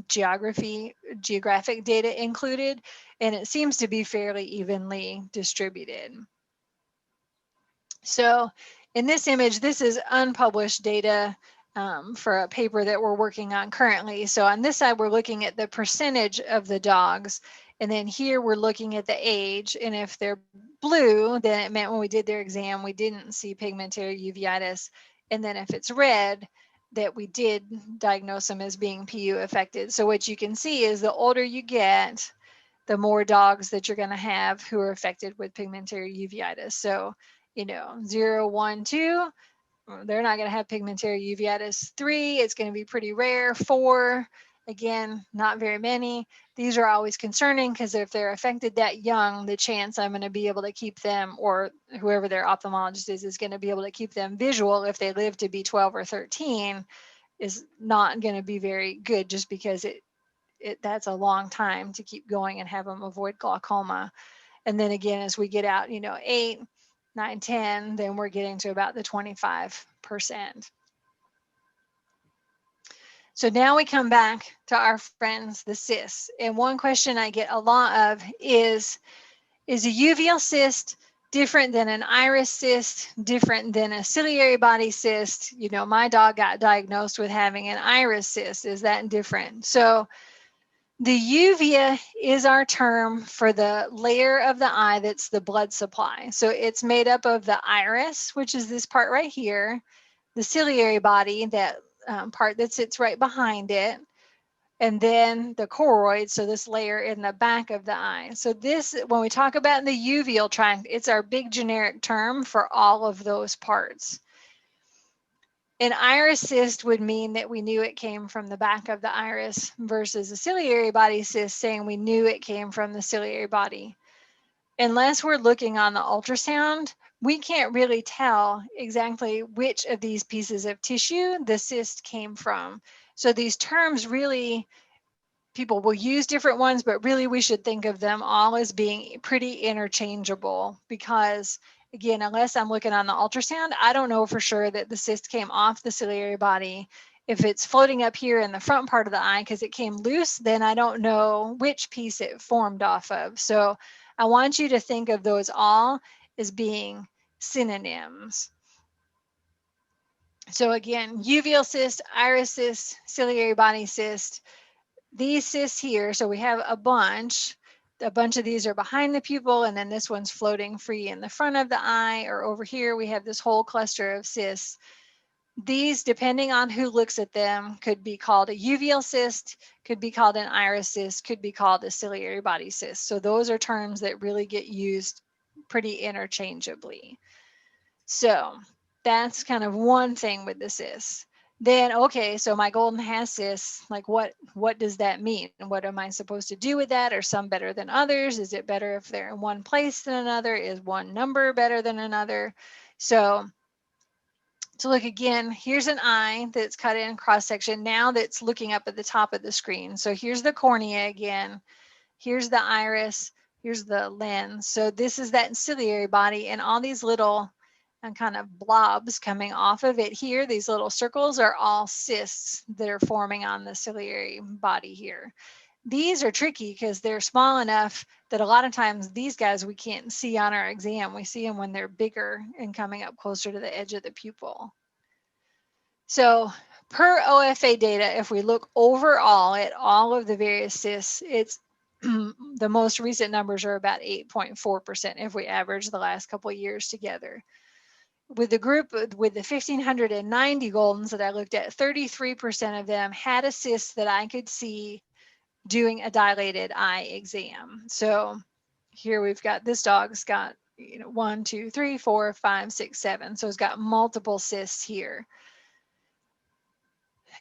geographic data included, and it seems to be fairly evenly distributed. So in this image, this is unpublished data for a paper that we're working on currently. So on this side, we're looking at the percentage of the dogs. And then here we're looking at the age. And if they're blue, then it meant when we did their exam, we didn't see pigmentary uveitis. And then if it's red, that we did diagnose them as being PU affected. So what you can see is the older you get, the more dogs that you're going to have who are affected with pigmentary uveitis. So, you know, 0, 1, 2, they're not going to have pigmentary uveitis. 3, it's going to be pretty rare. 4, again, not very many. These are always concerning because if they're affected that young, the chance I'm going to be able to keep them, or whoever their ophthalmologist is going to be able to keep them visual if they live to be 12 or 13 is not going to be very good, just because that's a long time to keep going and have them avoid glaucoma. And then again, as we get out, you know, 8, 9, 10, then we're getting to about the 25%. So now we come back to our friends, the cysts. And one question I get a lot of is a uveal cyst different than an iris cyst, different than a ciliary body cyst? You know, my dog got diagnosed with having an iris cyst. Is that different? So The uvea is our term for the layer of the eye that's the blood supply. So it's made up of the iris, which is this part right here, the ciliary body, that part that sits right behind it, and then the choroid, so this layer in the back of the eye. So this, when we talk about the uveal tract, it's our big generic term for all of those parts. An iris cyst would mean that we knew it came from the back of the iris versus a ciliary body cyst saying we knew it came from the ciliary body. Unless we're looking on the ultrasound, we can't really tell exactly which of these pieces of tissue the cyst came from. So these terms really, people will use different ones, but really we should think of them all as being pretty interchangeable, because again, unless I'm looking on the ultrasound, I don't know for sure that the cyst came off the ciliary body. If it's floating up here in the front part of the eye because it came loose, then I don't know which piece it formed off of. So I want you to think of those all as being synonyms. So again, uveal cyst, iris cyst, ciliary body cyst. These cysts here, so we have a bunch of these are behind the pupil, and then this one's floating free in the front of the eye, or over here we have this whole cluster of cysts. These, depending on who looks at them, could be called a uveal cyst, could be called an iris cyst, could be called a ciliary body cyst. So those are terms that really get used pretty interchangeably. So that's kind of one thing with the cysts. Then, okay, so my golden has cysts, like what does that mean? And what am I supposed to do with that? Are some better than others? Is it better if they're in one place than another? Is one number better than another? So to look again, here's an eye that's cut in cross section now that's looking up at the top of the screen. So here's the cornea again. Here's the iris. Here's the lens. So this is that ciliary body, and all these little kind of blobs coming off of it here, these little circles, are all cysts that are forming on the ciliary body here. These are tricky because they're small enough that a lot of times these guys we can't see on our exam. We see them when they're bigger and coming up closer to the edge of the pupil. So per OFA data, if we look overall at all of the various cysts, it's the most recent numbers are about 8.4% if we average the last couple of years together. With the group with the 1,590 Goldens that I looked at, 33% of them had a cyst that I could see doing a dilated eye exam. So here we've got, this dog's got 1, 2, 3, 4, 5, 6, 7. So it's got multiple cysts here.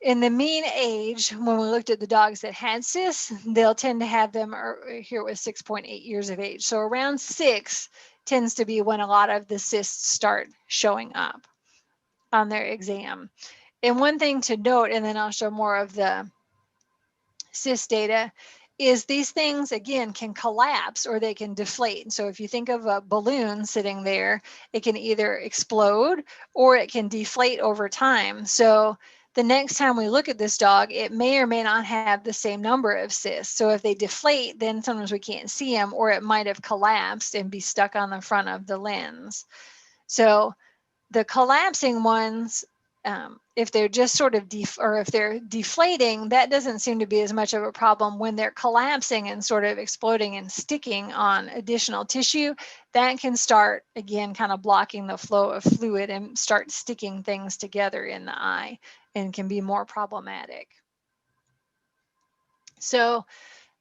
In the mean age, when we looked at the dogs that had cysts, they'll tend to have them, here was 6.8 years of age. So around 6 tends to be when a lot of the cysts start showing up on their exam. And one thing to note, and then I'll show more of the cyst data, is these things, again, can collapse or they can deflate. So if you think of a balloon sitting there, it can either explode or it can deflate over time. So the next time we look at this dog, it may or may not have the same number of cysts. So if they deflate, then sometimes we can't see them, or it might have collapsed and be stuck on the front of the lens. So the collapsing ones, if they're just sort of if they're deflating, that doesn't seem to be as much of a problem. When they're collapsing and sort of exploding and sticking on additional tissue, that can start, again, kind of blocking the flow of fluid and start sticking things together in the eye, and can be more problematic. So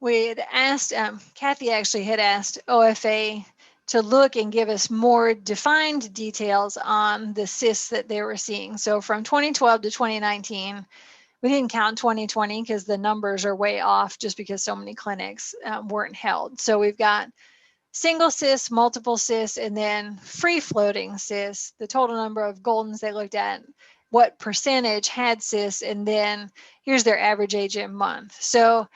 we had asked, Kathy actually had asked OFA to look and give us more defined details on the cysts that they were seeing. So from 2012 to 2019, we didn't count 2020 because the numbers are way off just because so many clinics weren't held. So we've got single cysts, multiple cysts, and then free-floating cysts, the total number of Goldens they looked at, what percentage had cysts, and then here's their average age in month. So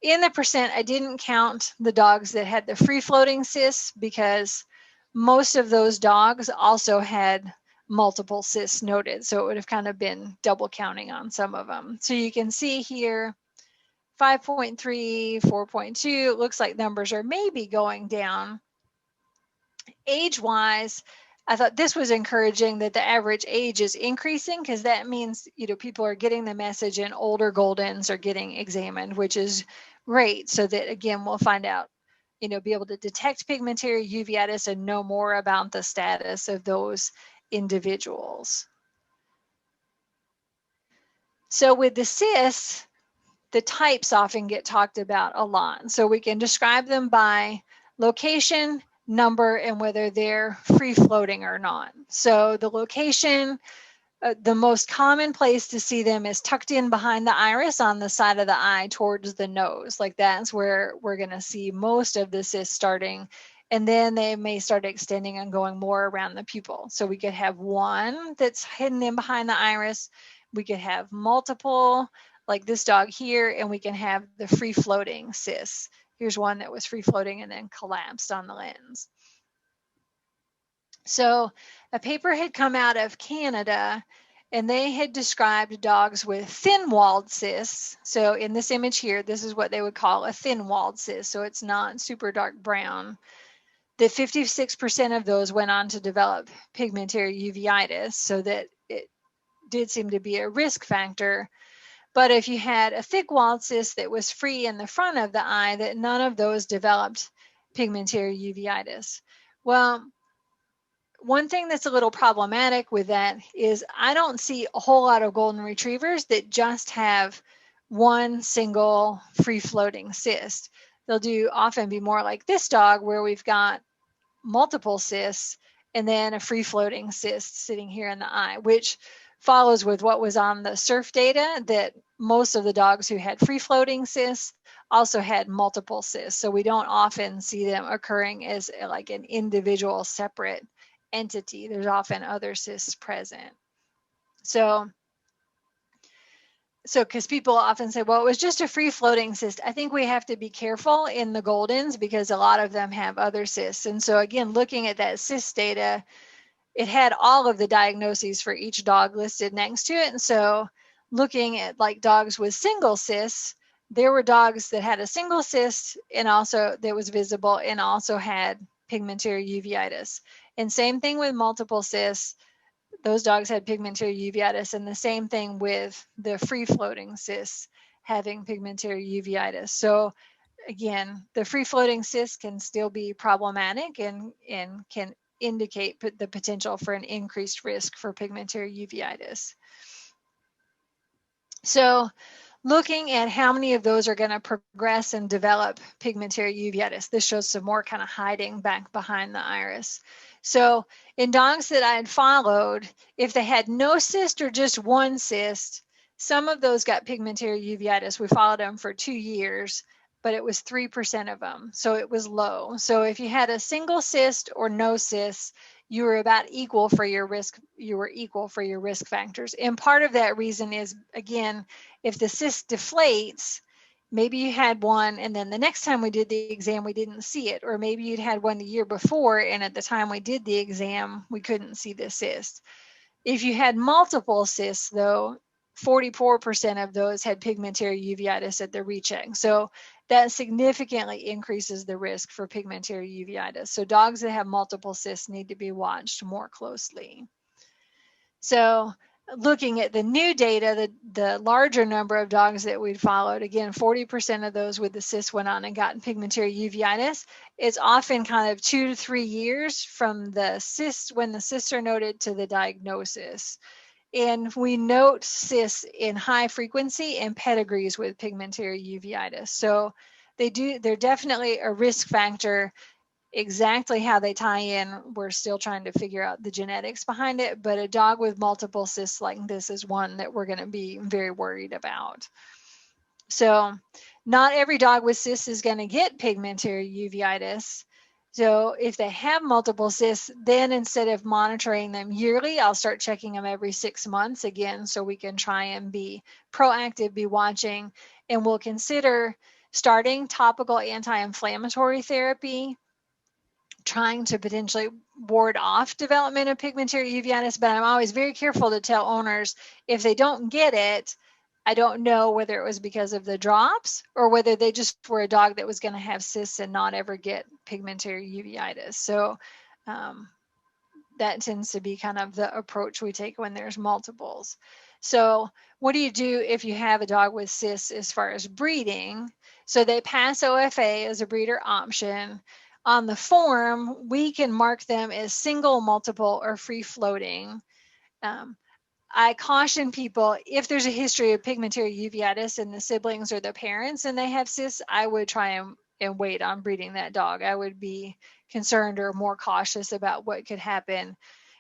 in the percent, I didn't count the dogs that had the free-floating cysts because most of those dogs also had multiple cysts noted. So it would have kind of been double counting on some of them. So you can see here, 5.3, 4.2, it looks like numbers are maybe going down. Age-wise, I thought this was encouraging that the average age is increasing, because that means, you know, people are getting the message and older Goldens are getting examined, which is great. So that, again, we'll find out, you know, be able to detect pigmentary uveitis and know more about the status of those individuals. So with the cysts, the types often get talked about a lot. So we can describe them by location, number, and whether they're free floating or not. So the location, the most common place to see them is tucked in behind the iris on the side of the eye towards the nose. Like that's where we're going to see most of the cysts starting. And then they may start extending and going more around the pupil. So we could have one that's hidden in behind the iris. We could have multiple, like this dog here, and we can have the free floating cysts. Here's one that was free floating and then collapsed on the lens. So a paper had come out of Canada, and they had described dogs with thin-walled cysts. So in this image here, this is what they would call a thin-walled cyst. So it's not super dark brown. That 56% of those went on to develop pigmentary uveitis, so that it did seem to be a risk factor. But if you had a thick-walled cyst that was free in the front of the eye, that none of those developed pigmentary uveitis. Well, one thing that's a little problematic with that is I don't see a whole lot of golden retrievers that just have one single free-floating cyst. They'll often be more like this dog, where we've got multiple cysts and then a free-floating cyst sitting here in the eye, which follows with what was on the SURF data, that most of the dogs who had free-floating cysts also had multiple cysts. So we don't often see them occurring as like an individual separate entity. There's often other cysts present. So because people often say, well, it was just a free-floating cyst. I think we have to be careful in the Goldens because a lot of them have other cysts. And so again, looking at that cyst data, it had all of the diagnoses for each dog listed next to it. And so looking at like dogs with single cysts, there were dogs that had a single cyst and also that was visible and also had pigmentary uveitis. And same thing with multiple cysts. Those dogs had pigmentary uveitis, and the same thing with the free-floating cysts having pigmentary uveitis. So again, the free-floating cysts can still be problematic and can indicate the potential for an increased risk for pigmentary uveitis. So looking at how many of those are going to progress and develop pigmentary uveitis, this shows some more kind of hiding back behind the iris. So in dogs that I had followed, if they had no cyst or just one cyst, some of those got pigmentary uveitis. We followed them for 2 years, but it was 3% of them. So it was low. So if you had a single cyst or no cyst, you were about equal for your risk. You were equal for your risk factors. And part of that reason is, again, if the cyst deflates, maybe you had one and then the next time we did the exam, we didn't see it. Or maybe you'd had one the year before and at the time we did the exam, we couldn't see the cyst. If you had multiple cysts, though, 44% of those had pigmentary uveitis at the recheck. So that significantly increases the risk for pigmentary uveitis. So dogs that have multiple cysts need to be watched more closely. So looking at the new data, the larger number of dogs that we'd followed, again, 40% of those with the cysts went on and got pigmentary uveitis. It's often kind of 2 to 3 years from the cysts, when the cysts are noted, to the diagnosis. And we note cysts in high frequency and pedigrees with pigmentary uveitis. So they're definitely a risk factor. Exactly how they tie in, we're still trying to figure out the genetics behind it, but a dog with multiple cysts like this is one that we're going to be very worried about. So not every dog with cysts is going to get pigmentary uveitis. So if they have multiple cysts, then instead of monitoring them yearly, I'll start checking them every 6 months again, so we can try and be proactive, be watching, and we'll consider starting topical anti-inflammatory therapy, trying to potentially ward off development of pigmentary uveitis. But I'm always very careful to tell owners, if they don't get it, I don't know whether it was because of the drops or whether they just were a dog that was going to have cysts and not ever get pigmentary uveitis. So that tends to be kind of the approach we take when there's multiples. So what do you do if you have a dog with cysts as far as breeding? So they pass OFA as a breeder option. On the form, we can mark them as single, multiple, or free floating. I caution people, if there's a history of pigmentary uveitis in the siblings or the parents and they have cysts, I would try and wait on breeding that dog. I would be concerned or more cautious about what could happen,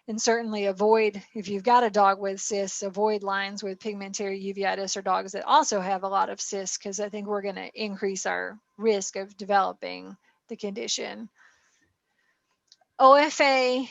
and certainly avoid, if you've got a dog with cysts, avoid lines with pigmentary uveitis or dogs that also have a lot of cysts, because I think we're going to increase our risk of developing the condition. OFA,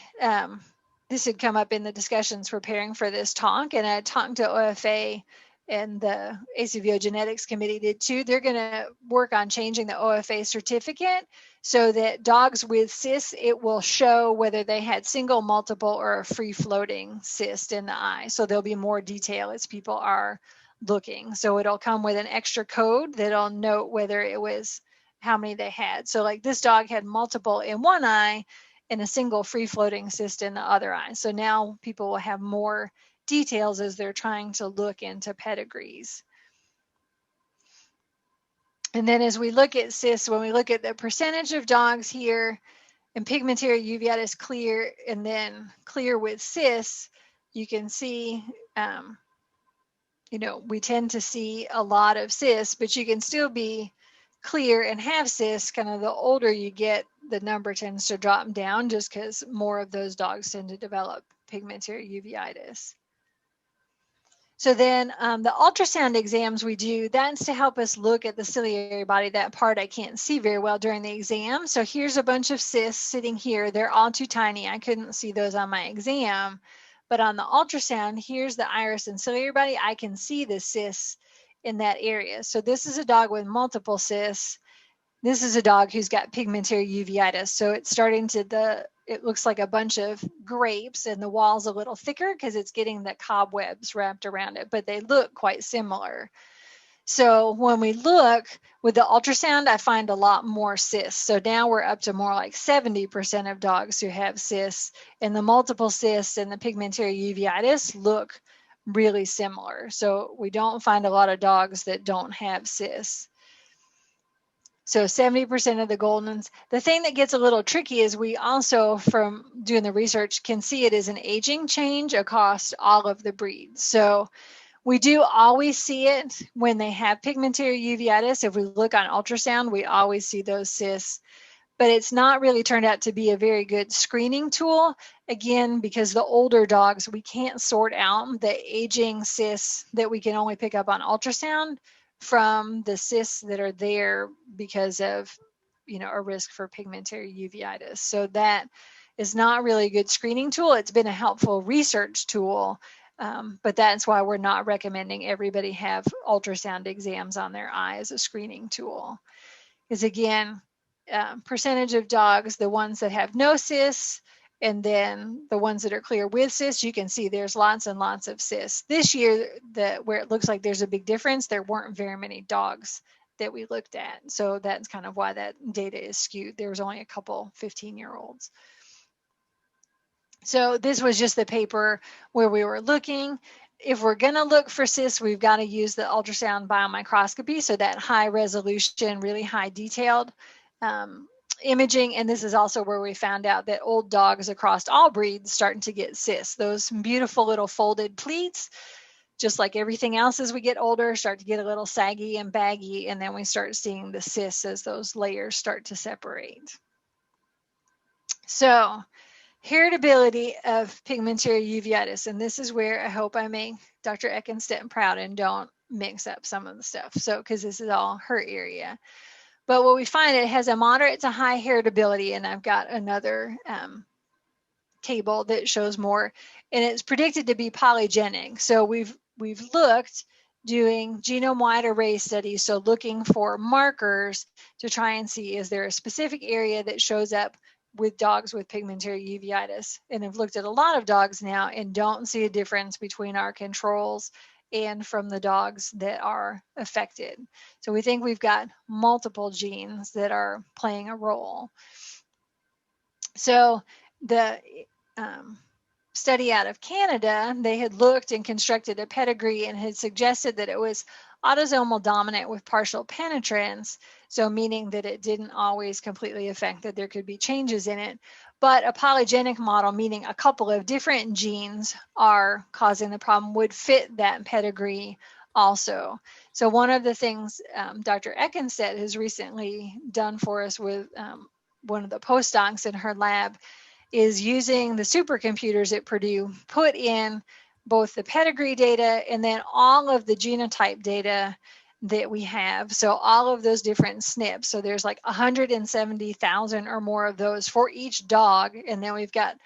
this had come up in the discussions preparing for this talk, and I talked to OFA, and the ACVO Genetics Committee did too. They're going to work on changing the OFA certificate so that dogs with cysts, it will show whether they had single, multiple, or a free-floating cyst in the eye. So there'll be more detail as people are looking. So it'll come with an extra code that'll note whether it was how many they had. So like this dog had multiple in one eye and a single free-floating cyst in the other eye. So now people will have more details as they're trying to look into pedigrees. And then as we look at cysts, when we look at the percentage of dogs here and pigmentary uveitis clear and then clear with cysts, you can see, we tend to see a lot of cysts, but you can still be clear and have cysts. Kind of the older you get, the number tends to drop down just because more of those dogs tend to develop pigmentary uveitis. So then the ultrasound exams we do, that's to help us look at the ciliary body, that part I can't see very well during the exam. So here's a bunch of cysts sitting here. They're all too tiny. I couldn't see those on my exam. But on the ultrasound, here's the iris and ciliary body. I can see the cysts in that area. So this is a dog with multiple cysts. This is a dog who's got pigmentary uveitis. So it's starting to, it looks like a bunch of grapes, and the wall's a little thicker because it's getting the cobwebs wrapped around it, but they look quite similar. So when we look with the ultrasound, I find a lot more cysts. So now we're up to more like 70% of dogs who have cysts, and the multiple cysts and the pigmentary uveitis look really similar. So we don't find a lot of dogs that don't have cysts. So 70% of the Goldens. The thing that gets a little tricky is we also, from doing the research, can see it as an aging change across all of the breeds. So we do always see it when they have pigmentary uveitis. If we look on ultrasound, we always see those cysts, but it's not really turned out to be a very good screening tool. Again, because the older dogs, we can't sort out the aging cysts that we can only pick up on ultrasound from the cysts that are there because of, a risk for pigmentary uveitis. So that is not really a good screening tool. It's been a helpful research tool, but that's why we're not recommending everybody have ultrasound exams on their eye as a screening tool. Because again, percentage of dogs, the ones that have no cysts, and then the ones that are clear with cysts, you can see there's lots and lots of cysts. This year, where it looks like there's a big difference, there weren't very many dogs that we looked at. So that's kind of why that data is skewed. There was only a couple 15-year-olds. So this was just the paper where we were looking. If we're going to look for cysts, we've got to use the ultrasound biomicroscopy, so that high resolution, really high detailed imaging. And this is also where we found out that old dogs across all breeds starting to get cysts. Those beautiful little folded pleats, just like everything else as we get older, start to get a little saggy and baggy, and then we start seeing the cysts as those layers start to separate. So heritability of pigmentary uveitis, and this is where I hope I make Dr. Ekenstedt proud and don't mix up some of the stuff. So, because this is all her area. But what we find, it has a moderate to high heritability, and I've got another table that shows more, and it's predicted to be polygenic. So we've looked doing genome-wide array studies, so looking for markers to try and see, is there a specific area that shows up with dogs with pigmentary uveitis? And I've looked at a lot of dogs now and don't see a difference between our controls and from the dogs that are affected. So we think we've got multiple genes that are playing a role. So the study out of Canada, they had looked and constructed a pedigree and had suggested that it was autosomal dominant with partial penetrance, so meaning that it didn't always completely affect, that there could be changes in it, but a polygenic model, meaning a couple of different genes are causing the problem, would fit that pedigree also. So one of the things Dr. Ekenstedt has recently done for us with one of the postdocs in her lab is using the supercomputers at Purdue, put in both the pedigree data and then all of the genotype data that we have. So all of those different SNPs. So there's like 170,000 or more of those for each dog. And then we've got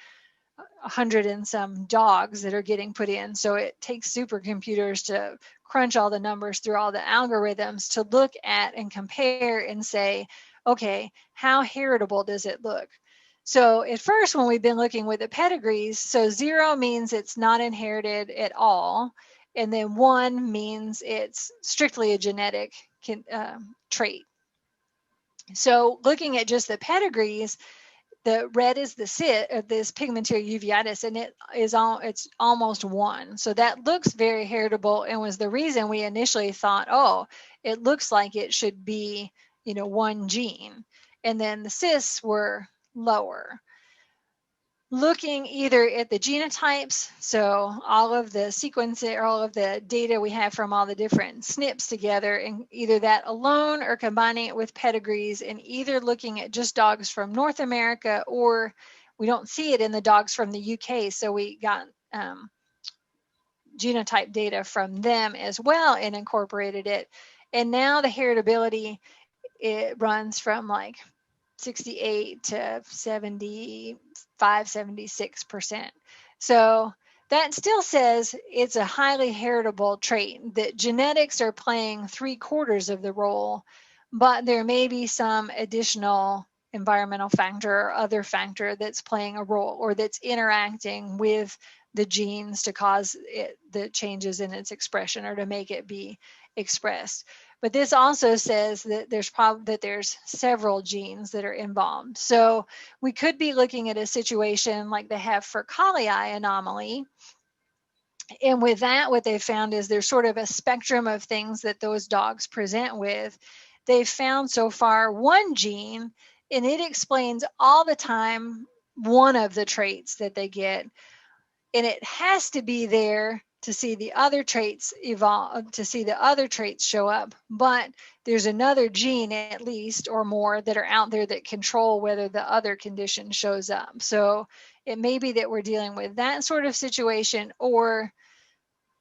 100 and some dogs that are getting put in. So it takes supercomputers to crunch all the numbers through all the algorithms to look at and compare and say, okay, how heritable does it look? So at first, when we've been looking with the pedigrees, so 0 means it's not inherited at all. And then 1 means it's strictly a genetic trait. So looking at just the pedigrees, the red is the cyst of this pigmentary uveitis, and it's almost 1. So that looks very heritable, and was the reason we initially thought, oh, it looks like it should be, 1 gene. And then the cysts were lower. Looking either at the genotypes, so all of the sequencing or all of the data we have from all the different SNPs together, and either that alone or combining it with pedigrees, and either looking at just dogs from North America, or we don't see it in the dogs from the UK, so we got genotype data from them as well and incorporated it. And now the heritability, it runs from like 68 to 75, 76%. So that still says it's a highly heritable trait, that genetics are playing 3/4 of the role, but there may be some additional environmental factor or other factor that's playing a role, or that's interacting with the genes to cause the changes in its expression or to make it be expressed. But this also says that there's several genes that are involved. So we could be looking at a situation like they have for Ciliary anomaly. And with that, what they found is there's sort of a spectrum of things that those dogs present with. They've found so far 1 gene, and it explains all the time one of the traits that they get. And it has to be there to see the other traits evolve, to see the other traits show up. But there's another gene at least or more that are out there that control whether the other condition shows up. So it may be that we're dealing with that sort of situation, or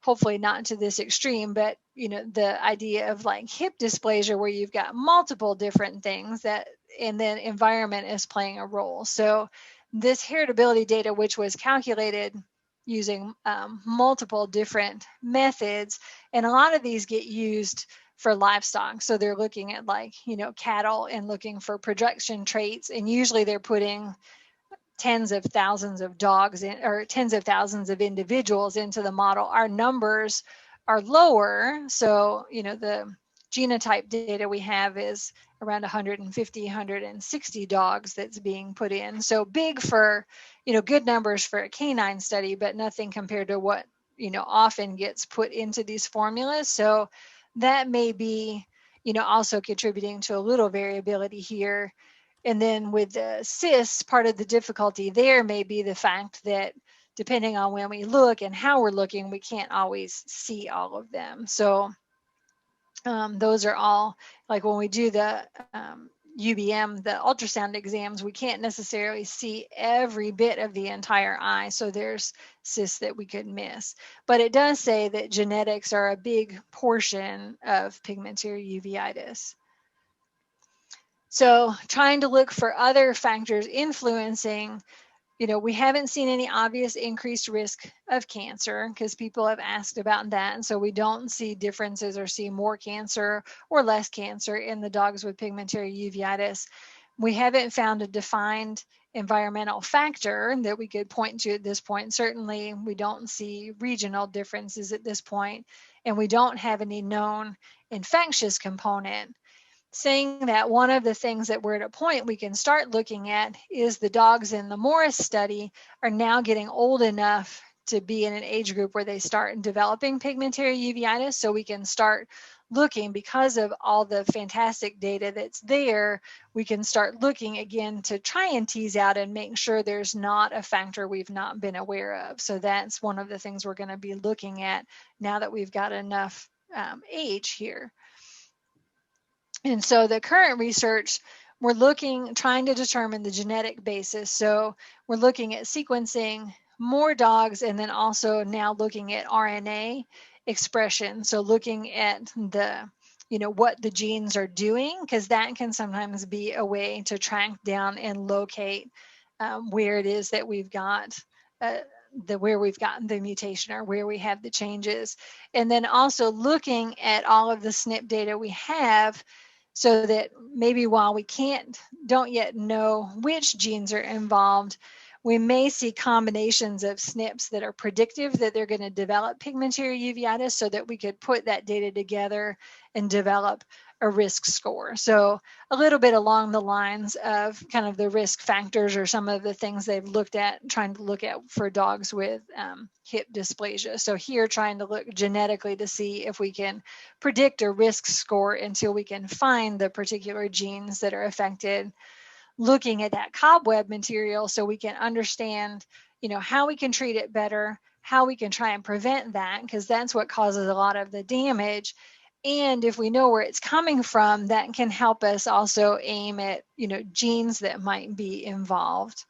hopefully not to this extreme, but the idea of like hip dysplasia, where you've got multiple different things that, and then environment is playing a role. So this heritability data, which was calculated using multiple different methods, and a lot of these get used for livestock. So they're looking at like, cattle and looking for projection traits, and usually they're putting tens of thousands of dogs in, or tens of thousands of individuals into the model. Our numbers are lower. So, the genotype data we have is around 150, 160 dogs that's being put in. So big for, good numbers for a canine study, but nothing compared to what, often gets put into these formulas. So that may be, also contributing to a little variability here. And then with the cysts, part of the difficulty there may be the fact that depending on when we look and how we're looking, we can't always see all of them. So those are all, like when we do the UBM, the ultrasound exams, we can't necessarily see every bit of the entire eye. So there's cysts that we could miss. But it does say that genetics are a big portion of pigmentary uveitis. So trying to look for other factors influencing, we haven't seen any obvious increased risk of cancer, because people have asked about that. And so we don't see differences or see more cancer or less cancer in the dogs with pigmentary uveitis. We haven't found a defined environmental factor that we could point to at this point. Certainly, we don't see regional differences at this point, and we don't have any known infectious component. saying that one of the things that we're at a point we can start looking at is the dogs in the Morris study are now getting old enough to be in an age group where they start developing pigmentary uveitis. So we can start looking, because of all the fantastic data that's there, we can start looking again to try and tease out and make sure there's not a factor we've not been aware of. So that's one of the things we're going to be looking at now that we've got enough age here. And so the current research, we're trying to determine the genetic basis. So we're looking at sequencing more dogs, and then also now looking at RNA expression. So looking at the, what the genes are doing, because that can sometimes be a way to track down and locate where it is that we've got where we've gotten the mutation or where we have the changes. And then also looking at all of the SNP data we have, so that maybe while we don't yet know which genes are involved, we may see combinations of SNPs that are predictive that they're going to develop pigmentary uveitis, so that we could put that data together and develop a risk score. So a little bit along the lines of kind of the risk factors or some of the things they've looked at, trying to look at for dogs with hip dysplasia. So here trying to look genetically to see if we can predict a risk score until we can find the particular genes that are affected, looking at that cobweb material so we can understand, how we can treat it better, how we can try and prevent that, because that's what causes a lot of the damage. And if we know where it's coming from, that can help us also aim at, genes that might be involved.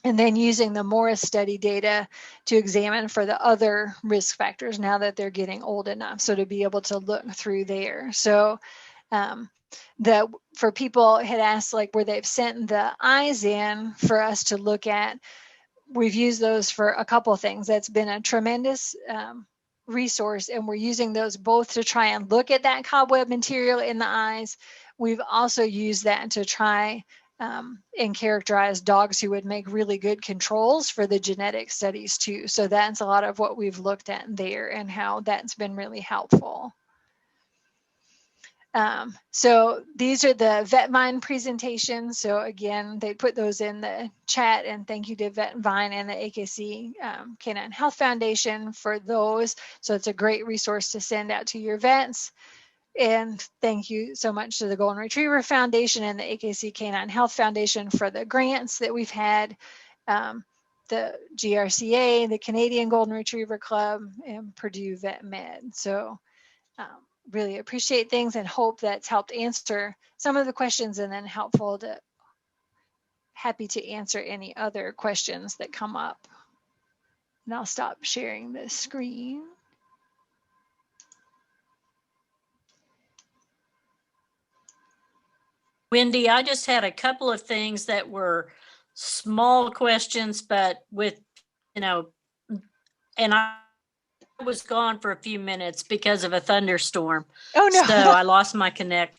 And then using the Morris study data to examine for the other risk factors now that they're getting old enough. So to be able to look through there. So for people had asked where they've sent the eyes in for us to look at, we've used those for a couple of things. That's been a tremendous resource, and we're using those both to try and look at that cobweb material in the eyes. We've also used that to try and characterize dogs who would make really good controls for the genetic studies too. So that's a lot of what we've looked at there and how that's been really helpful. So these are the VetVine presentations. So again, they put those in the chat, and thank you to VetVine and the AKC Canine Health Foundation for those. So it's a great resource to send out to your vets. And thank you so much to the Golden Retriever Foundation and the AKC Canine Health Foundation for the grants that we've had. The GRCA, the Canadian Golden Retriever Club, and Purdue Vet Med. So really appreciate things and hope that's helped answer some of the questions, and then happy to answer any other questions that come up. And I'll stop sharing the screen. Wendy, I just had a couple of things that were small questions, but with, and I was gone for a few minutes because of a thunderstorm. Oh no! So I lost my connect.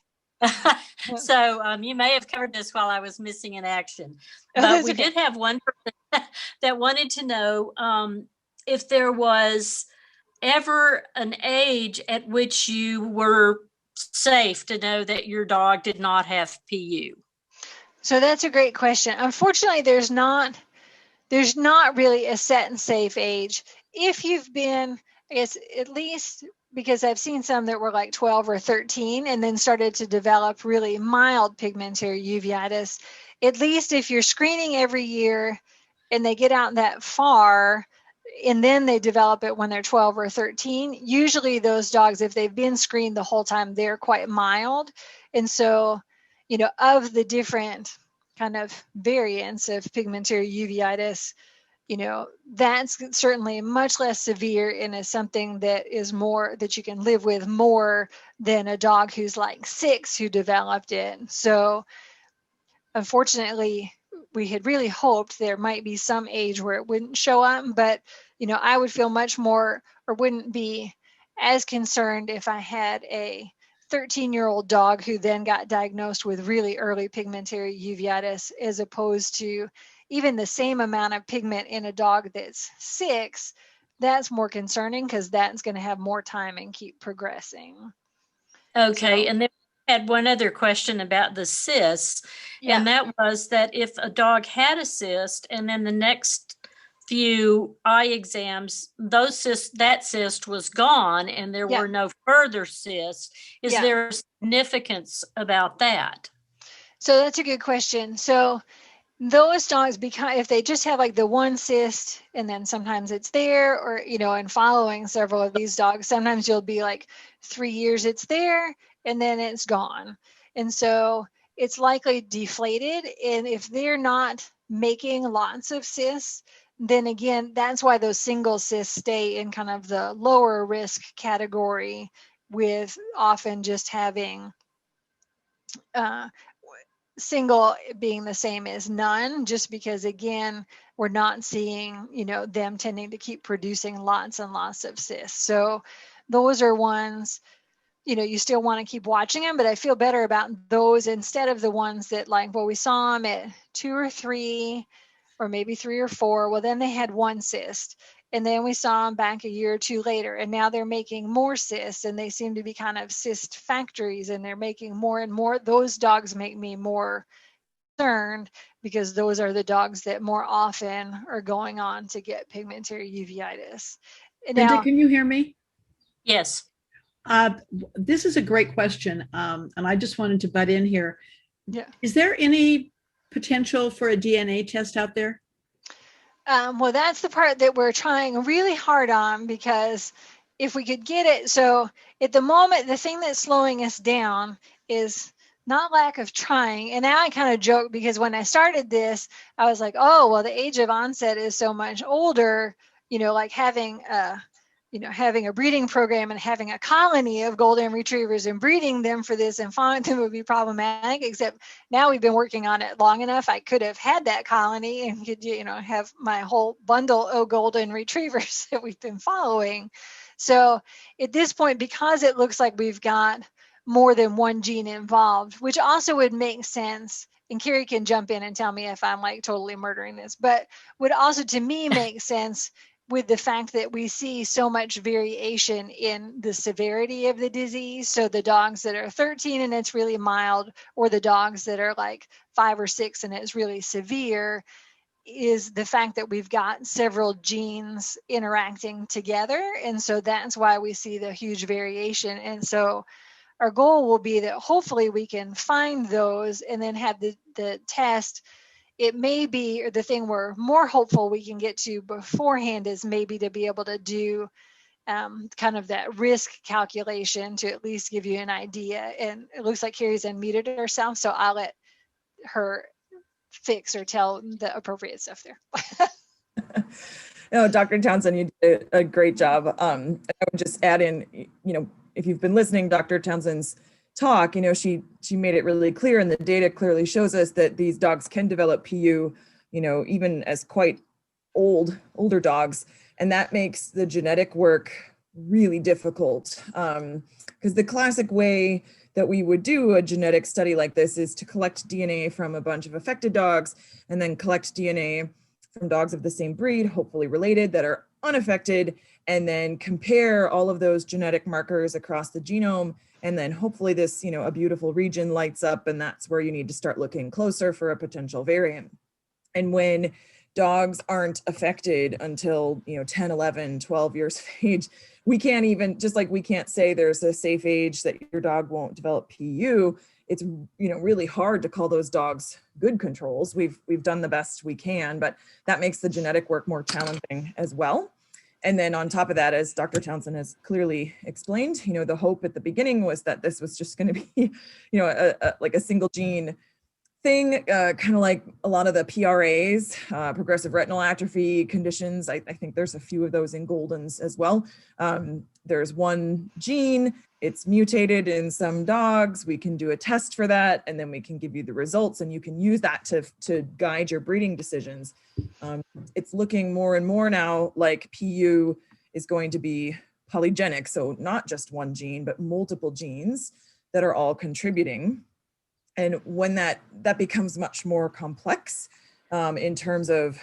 So you may have covered this while I was missing in action. But we did have one person that wanted to know if there was ever an age at which you were safe to know that your dog did not have PU. So that's a great question. Unfortunately, there's not really a set and safe age. If you've been, I guess, at least, because I've seen some that were like 12 or 13 and then started to develop really mild pigmentary uveitis, at least if you're screening every year and they get out that far and then they develop it when they're 12 or 13, usually those dogs, if they've been screened the whole time, they're quite mild. And so, of the different kind of variants of pigmentary uveitis, that's certainly much less severe and is something that is more that you can live with more than a dog who's like 6 who developed it. So unfortunately, we had really hoped there might be some age where it wouldn't show up, but I would feel much more, or wouldn't be as concerned if I had a 13-year-old dog who then got diagnosed with really early pigmentary uveitis, as opposed to even the same amount of pigment in a dog that's 6. That's more concerning because that's going to have more time and keep progressing. Okay. So, and then had one other question about the cysts, and that was that if a dog had a cyst and then the next few eye exams, that cyst was gone and there were no further cysts, is there significance about that? So that's a good question. So those dogs, if they just have like the one cyst and then sometimes it's there, or, you know, and following several of these dogs, sometimes you'll be like 3 years it's there and then it's gone. And so it's likely deflated. And if they're not making lots of cysts, then again, that's why those single cysts stay in kind of the lower risk category, with often just having single being the same as none, just because again, we're not seeing, you know, them tending to keep producing lots and lots of cysts. So those are ones, you know, you still want to keep watching them, but I feel better about those instead of the ones that, like, well, we saw them at 2 or 3 or maybe 3 or 4. Well, then they had one cyst, and then we saw them back a year or 2 later, and now they're making more cysts, and they seem to be kind of cyst factories, and they're making more and more. Those dogs make me more concerned, because those are the dogs that more often are going on to get pigmentary uveitis. Now, can you hear me? Yes. This is a great question, and I just wanted to butt in here. Yeah. Is there any potential for a DNA test out there? Well, that's the part that we're trying really hard on, because if we could get it, so at the moment, the thing that's slowing us down is not lack of trying. And now I kind of joke, because when I started this, I was like, oh, well, the age of onset is so much older, you know, like having a breeding program and having a colony of golden retrievers and breeding them for this and following them would be problematic. Except now we've been working on it long enough, I could have had that colony and could, you know, have my whole bundle of golden retrievers that we've been following. So at this point, because it looks like we've got more than one gene involved, which also would make sense, and Kari can jump in and tell me if I'm like totally murdering this, but would also to me make sense with the fact that we see so much variation in the severity of the disease. So the dogs that are 13 and it's really mild, or the dogs that are like 5 or 6 and it's really severe, is the fact that we've got several genes interacting together. And so that's why we see the huge variation. And so our goal will be that hopefully we can find those and then have the test. It may be, or the thing we're more hopeful we can get to beforehand is maybe to be able to do kind of that risk calculation to at least give you an idea. And it looks like Kari's unmuted herself, so I'll let her fix or tell the appropriate stuff there. No, Dr. Thompson, you did a great job. I would just add in, you know, if you've been listening, Dr. Townsend's talk, you know, she made it really clear, and the data clearly shows us that these dogs can develop PU, you know, even as quite older dogs. And that makes the genetic work really difficult, because the classic way that we would do a genetic study like this is to collect DNA from a bunch of affected dogs and then collect DNA from dogs of the same breed, hopefully related, that are unaffected, and then compare all of those genetic markers across the genome. And then hopefully this, you know, a beautiful region lights up, and that's where you need to start looking closer for a potential variant. And when dogs aren't affected until, you know, 10, 11, 12 years of age, we can't even, just like we can't say there's a safe age that your dog won't develop PU, it's, you know, really hard to call those dogs good controls. We've done the best we can, but that makes the genetic work more challenging as well. And then on top of that, as Dr. Townsend has clearly explained, you know, the hope at the beginning was that this was just going to be, you know, like a single gene thing, kind of like a lot of the PRAs, progressive retinal atrophy conditions. I think there's a few of those in Goldens as well. There's one gene, it's mutated in some dogs. We can do a test for that, and then we can give you the results, and you can use that to guide your breeding decisions. It's looking more and more now like PU is going to be polygenic, so not just one gene, but multiple genes that are all contributing. And when that becomes much more complex in terms of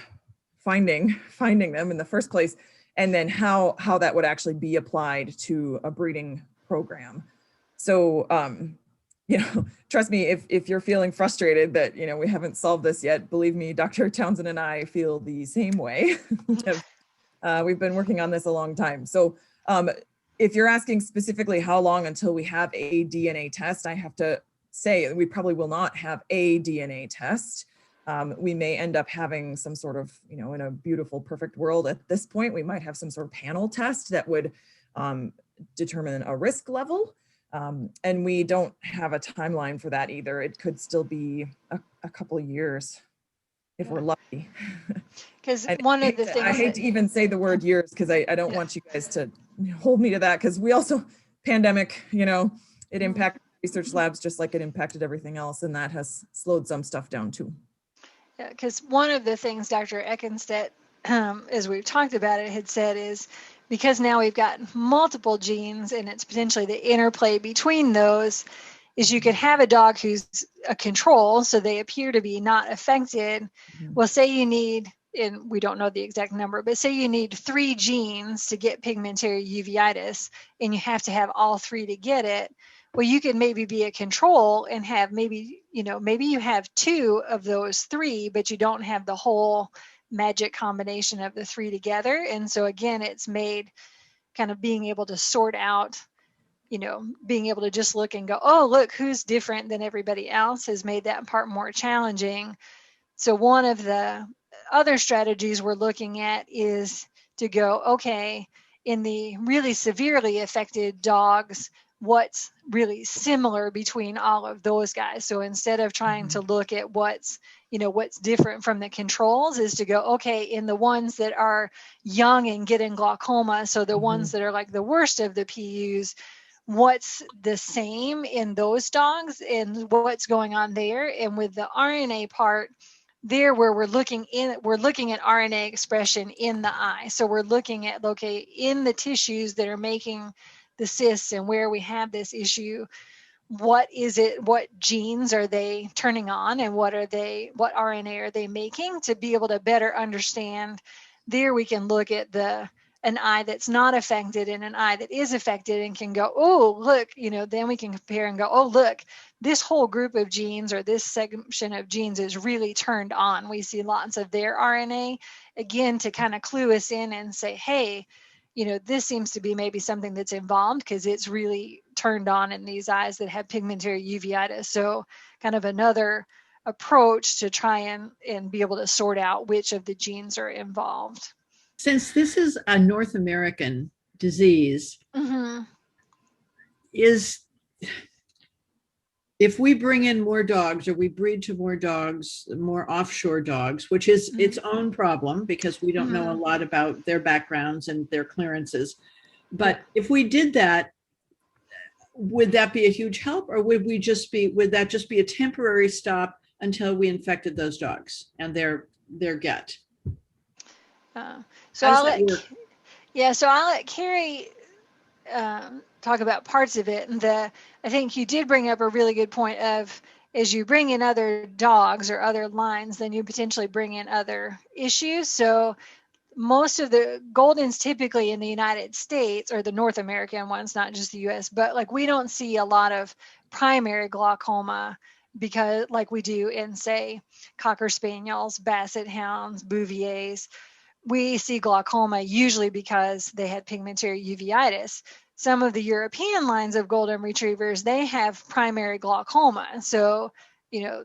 finding them in the first place, and then how that would actually be applied to a breeding program. So trust me, if you're feeling frustrated that, we haven't solved this yet, believe me, Dr. Townsend and I feel the same way. We've been working on this a long time. So if you're asking specifically how long until we have a DNA test, I have to say we probably will not have a DNA test. We may end up having some sort of, in a beautiful, perfect world at this point, we might have some sort of panel test that would determine a risk level. And we don't have a timeline for that either. It could still be a couple of years if we're lucky. Because one of the things I hate to even say the word years because I don't want you guys to hold me to that, because we also, pandemic, it impacted research labs just like it impacted everything else, and that has slowed some stuff down too. Yeah, because one of the things Dr. Ekenstedt, as we've talked about it, had said is because now we've got multiple genes and it's potentially the interplay between those, is you could have a dog who's a control, so they appear to be not affected. Mhm. Well, say you need, and we don't know the exact number, but say you need 3 genes to get pigmentary uveitis, and you have to have all 3 to get it. Well, you could maybe be a control and have maybe you have 2 of those 3, but you don't have the whole magic combination of the 3 together. And so again, it's made kind of being able to sort out, being able to just look and go, oh, look, who's different than everybody else, has made that part more challenging. So one of the other strategies we're looking at is to go, okay, in the really severely affected dogs, what's really similar between all of those guys? So instead of trying to look at what's different from the controls, is to go, okay, in the ones that are young and getting glaucoma, so the ones that are like the worst of the PUs, what's the same in those dogs and what's going on there? And with the RNA part, there where we're looking at RNA expression in the eye. So we're looking at, okay, in the tissues that are making the cysts and where we have this issue, what genes are they turning on, and what RNA are they making, to be able to better understand. There we can look at an eye that's not affected and an eye that is affected, and can go, oh, look, then we can compare and go, oh, look, this whole group of genes or this section of genes is really turned on. We see lots of their RNA, again, to kind of clue us in and say, hey, this seems to be maybe something that's involved because it's really turned on in these eyes that have pigmentary uveitis. So kind of another approach to try and be able to sort out which of the genes are involved. Since this is a North American disease, if we bring in more dogs or we breed to more dogs, more offshore dogs, which is its own problem because we don't know a lot about their backgrounds and their clearances. But if we did that, would that be a huge help, or would that just be a temporary stop until we infected those dogs and their gut? So I'll let Kari talk about parts of it. And I think you did bring up a really good point of, as you bring in other dogs or other lines, then you potentially bring in other issues. So most of the Goldens typically in the United States, or the North American ones, not just the US, but like we don't see a lot of primary glaucoma because like we do in, say, Cocker Spaniels, Basset Hounds, Bouviers. We see glaucoma usually because they had pigmentary uveitis. Some of the European lines of golden retrievers, they have primary glaucoma. So,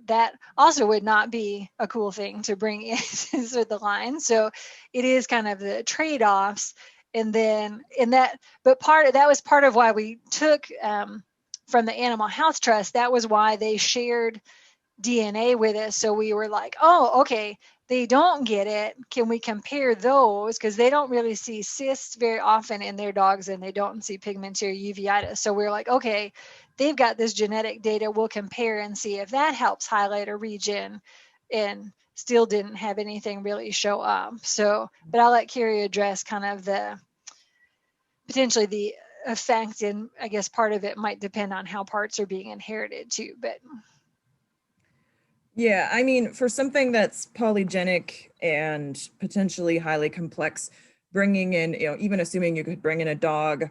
that also would not be a cool thing to bring into the line. So it is kind of the trade-offs. And then that was part of why we took from the Animal Health Trust. That was why they shared DNA with us. So we were like, oh, okay, they don't get it. Can we compare those? Because they don't really see cysts very often in their dogs, and they don't see pigmentary uveitis. So we're like, okay, they've got this genetic data. We'll compare and see if that helps highlight a region, and still didn't have anything really show up. So, but I'll let Kari address kind of potentially the effect, and I guess part of it might depend on how parts are being inherited too, but. Yeah, I mean, for something that's polygenic and potentially highly complex, bringing in, even assuming you could bring in a dog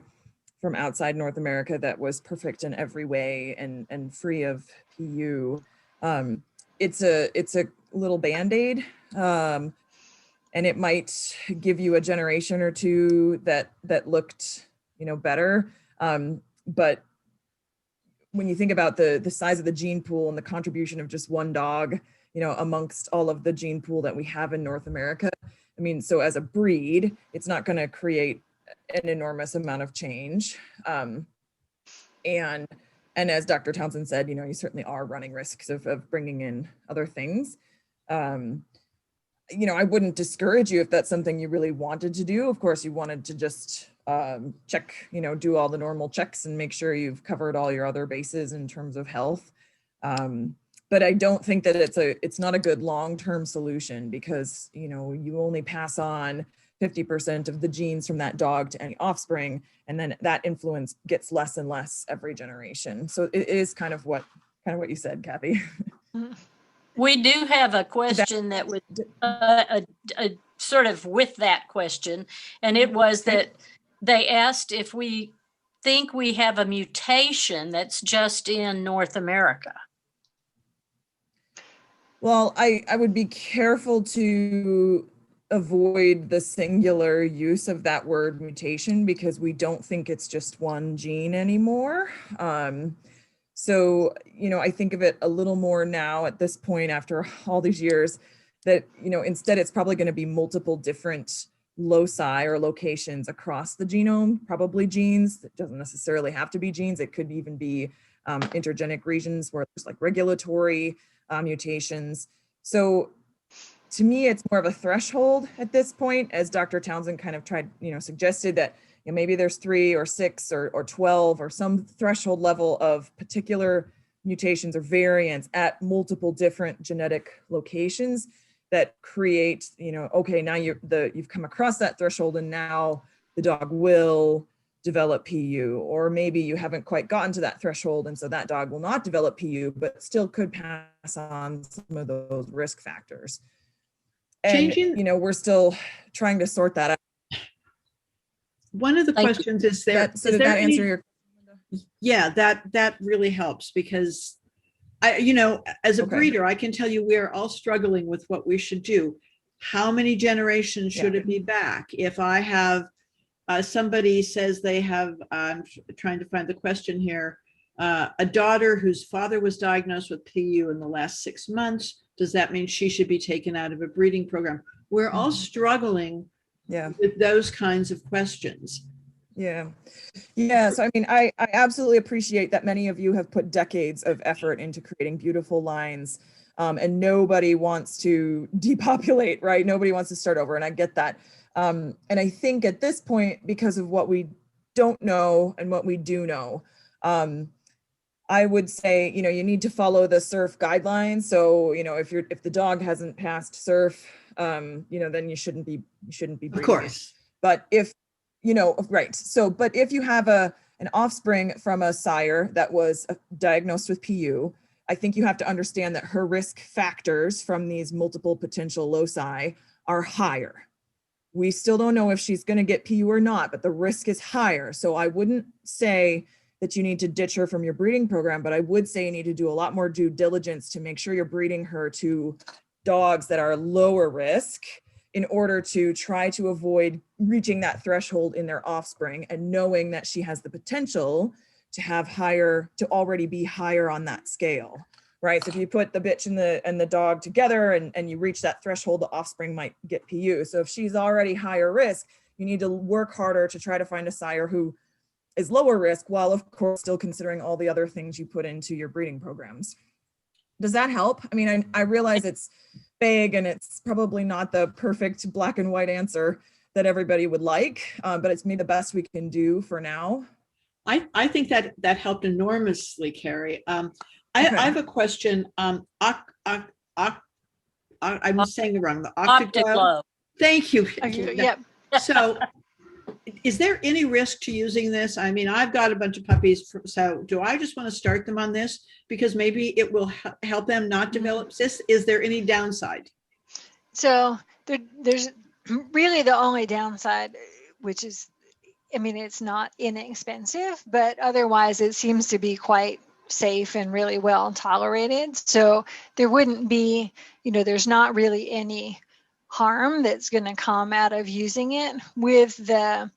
from outside North America that was perfect in every way and free of PU. It's a little Band-Aid, and it might give you a generation or two that looked, better. But when you think about the size of the gene pool and the contribution of just one dog, amongst all of the gene pool that we have in North America, I mean, so as a breed, it's not going to create an enormous amount of change. And as Dr. Thompson said, you certainly are running risks of bringing in other things. I wouldn't discourage you if that's something you really wanted to do. Of course, you wanted to just check, do all the normal checks and make sure you've covered all your other bases in terms of health. But I don't think that it's not a good long-term solution, because, you only pass on 50% of the genes from that dog to any offspring, and then that influence gets less and less every generation. So it is kind of what you said, Kathy. We do have a question that was sort of with that question, and it was that they asked if we think we have a mutation that's just in North America. Well, I would be careful to avoid the singular use of that word mutation, because we don't think it's just one gene anymore. So, I think of it a little more now at this point, after all these years, that, instead it's probably going to be multiple different loci or locations across the genome, probably genes. It doesn't necessarily have to be genes. It could even be intergenic regions where there's like regulatory mutations. So to me, it's more of a threshold at this point, as Dr. Townsend kind of suggested that maybe there's 3 or 6 or 12 or some threshold level of particular mutations or variants at multiple different genetic locations that create, okay, now you've come across that threshold and now the dog will develop PU, or maybe you haven't quite gotten to that threshold and so that dog will not develop PU, but still could pass on some of those risk factors. And, we're still trying to sort that out. One of the questions is there. So did that answer your question? Yeah, that really helps, because as a breeder, I can tell you we're all struggling with what we should do. How many generations should it be back? If I have somebody says they have, I'm trying to find the question here, a daughter whose father was diagnosed with PU in the last 6 months, does that mean she should be taken out of a breeding program? We're all struggling with those kinds of questions. Yeah. So, I mean, I absolutely appreciate that many of you have put decades of effort into creating beautiful lines, and nobody wants to depopulate, right? Nobody wants to start over, and I get that. And I think at this point, because of what we don't know and what we do know, I would say, you need to follow the SURF guidelines. So, if the dog hasn't passed SURF, then you shouldn't be breeding. Of course. But if, right. So, but if you have an offspring from a sire that was diagnosed with PU, I think you have to understand that her risk factors from these multiple potential loci are higher. We still don't know if she's going to get PU or not, but the risk is higher. So I wouldn't say that you need to ditch her from your breeding program, but I would say you need to do a lot more due diligence to make sure you're breeding her to dogs that are lower risk in order to try to avoid reaching that threshold in their offspring, and knowing that she has the potential to have to already be higher on that scale, right? So if you put the bitch and the dog together and you reach that threshold, the offspring might get PU. So if she's already higher risk, you need to work harder to try to find a sire who is lower risk, while of course still considering all the other things you put into your breeding programs. Does that help? I mean, I realize it's vague and it's probably not the perfect black and white answer that everybody would like, but it's maybe the best we can do for now. I think that helped enormously, Kari. I have a question. I'm saying it wrong. The octaglobe. Thank you. Yep. So is there any risk to using this? I mean, I've got a bunch of puppies, so do I just want to start them on this because maybe it will help them not develop cysts? Is there any downside? So there's really the only downside, which is I mean, it's not inexpensive, but otherwise it seems to be quite safe and really well tolerated. So there wouldn't be, there's not really any harm that's going to come out of using it. With the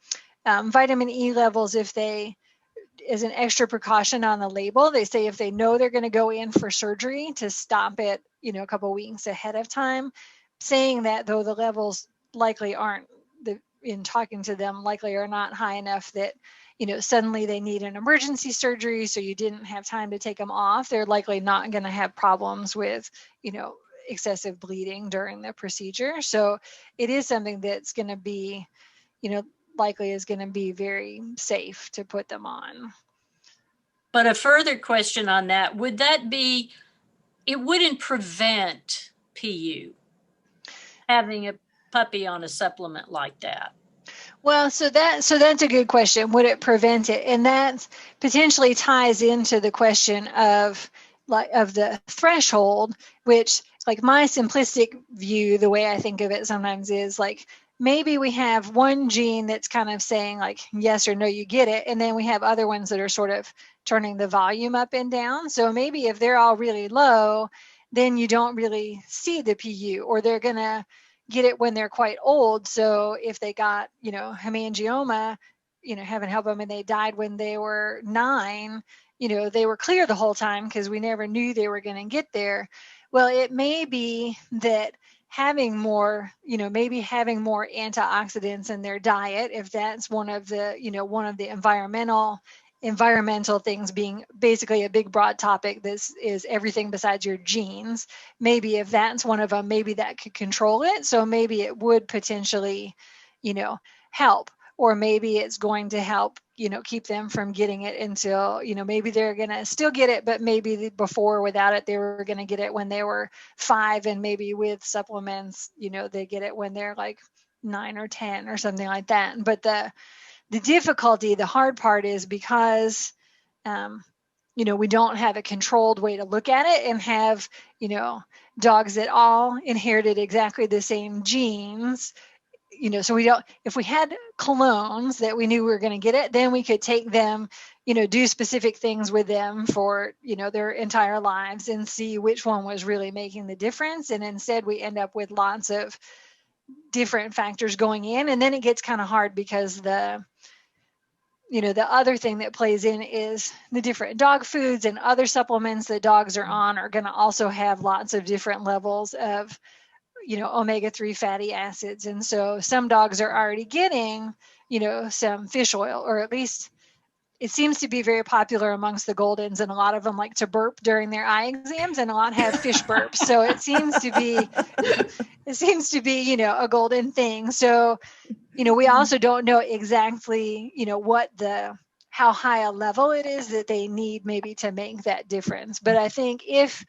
vitamin E levels, if they, as an extra precaution on the label, they say if they know they're going to go in for surgery, to stop it, a couple weeks ahead of time. Saying that, though, the levels likely aren't, in talking to them, likely are not high enough that, suddenly they need an emergency surgery, so you didn't have time to take them off. They're likely not going to have problems with, excessive bleeding during the procedure. So it is something that's going to be, likely is going to be very safe to put them on. But a further question on that, would that be, it wouldn't prevent PU, having a puppy on a supplement like that? Well, so that's a good question. Would it prevent it? And that potentially ties into the question of the threshold, which, like, my simplistic view, the way I think of it sometimes is like, maybe we have one gene that's kind of saying like yes or no, you get it, and then we have other ones that are sort of turning the volume up and down. So maybe if they're all really low, then you don't really see the PU, or they're gonna get it when they're quite old. So if they got, hemangioma, heaven help them, and they died when they were 9, they were clear the whole time because we never knew they were going to get there. Well, it may be that having more, maybe having more antioxidants in their diet, if that's one of the, one of the environmental things, being basically a big broad topic. This is everything besides your genes. Maybe if that's one of them, maybe that could control it. So maybe it would potentially, help, or maybe it's going to help, keep them from getting it until, maybe they're going to still get it, but maybe before, without it, they were going to get it when they were 5, and maybe with supplements, they get it when they're like 9 or 10 or something like that. But the difficulty, the hard part is because, we don't have a controlled way to look at it, and have, dogs that all inherited exactly the same genes. So we don't, if we had clones that we knew we were going to get it, then we could take them, do specific things with them for, their entire lives and see which one was really making the difference. And instead we end up with lots of different factors going in. And then it gets kind of hard because the other thing that plays in is the different dog foods and other supplements that dogs are on are going to also have lots of different levels of, omega-3 fatty acids. And so some dogs are already getting, some fish oil, or at least it seems to be very popular amongst the Goldens, and a lot of them like to burp during their eye exams, and a lot have fish burps. So it seems to be, a Golden thing. So, we also don't know exactly, how high a level it is that they need maybe to make that difference. But I think if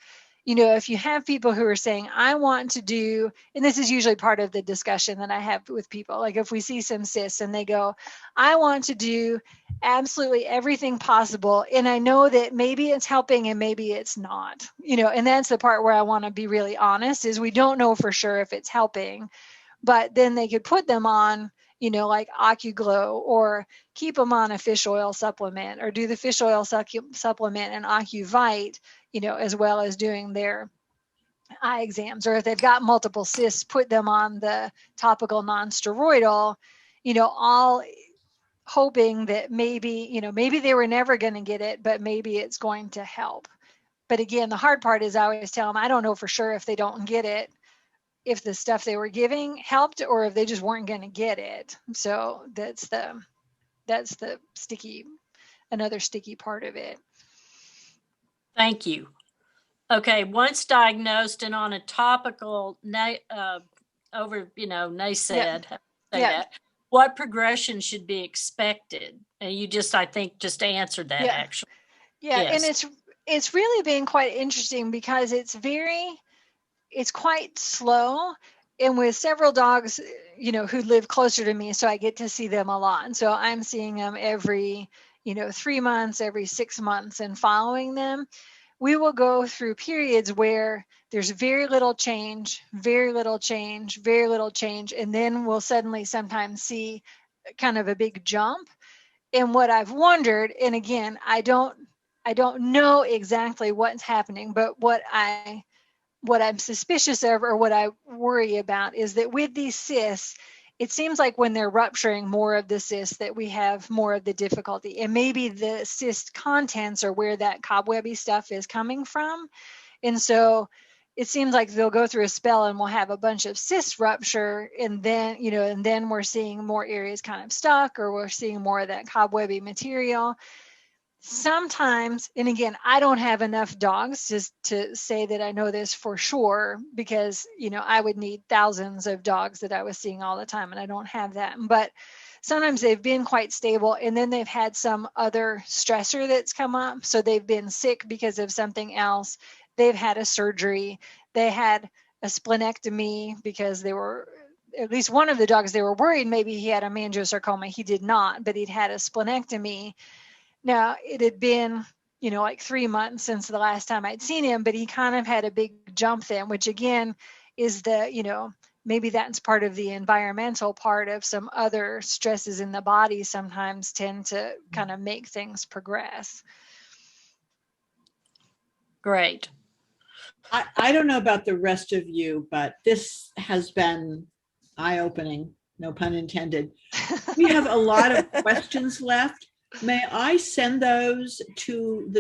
you have people who are saying, I want to do, and this is usually part of the discussion that I have with people, like if we see some cysts and they go, I want to do absolutely everything possible, and I know that maybe it's helping and maybe it's not, and that's the part where I want to be really honest, is we don't know for sure if it's helping, but then they could put them on, like OcuGlow, or keep them on a fish oil supplement, or do the fish oil supplement and OcuVite, as well as doing their eye exams. Or if they've got multiple cysts, put them on the topical non-steroidal, all hoping that maybe they were never going to get it, but maybe it's going to help. But again, the hard part is I always tell them, I don't know for sure if they don't get it, if the stuff they were giving helped, or if they just weren't going to get it. So that's the another sticky part of it. Thank you. Okay, once diagnosed and on a topical NSAID, what progression should be expected? And you just, I think, just answered that actually. Yeah, yes. And it's really been quite interesting because it's quite slow. And with several dogs, who live closer to me, so I get to see them a lot. And so I'm seeing them every, 3 months, every 6 months, and following them. We will go through periods where there's very little change, very little change, very little change. And then we'll suddenly sometimes see kind of a big jump. And what I've wondered, and again, I don't know exactly what's happening, but what I'm suspicious of, or what I worry about, is that with these cysts, it seems like when they're rupturing more of the cysts that we have more of the difficulty. And maybe the cyst contents are where that cobwebby stuff is coming from. And so it seems like they'll go through a spell and we'll have a bunch of cysts rupture, and then, and then we're seeing more areas kind of stuck, or we're seeing more of that cobwebby material. Sometimes, and again, I don't have enough dogs to say that I know this for sure, because, I would need thousands of dogs that I was seeing all the time, and I don't have that. But sometimes they've been quite stable, and then they've had some other stressor that's come up. So they've been sick because of something else. They've had a surgery. They had a splenectomy because they were, at least one of the dogs, they were worried maybe he had a mangiosarcoma. He did not, but he'd had a splenectomy. Now, it had been, like 3 months since the last time I'd seen him, but he kind of had a big jump then, which again is the, maybe that's part of the environmental part of some other stresses in the body sometimes tend to kind of make things progress. Great. I don't know about the rest of you, but this has been eye-opening, no pun intended. We have a lot of questions left. May I send those to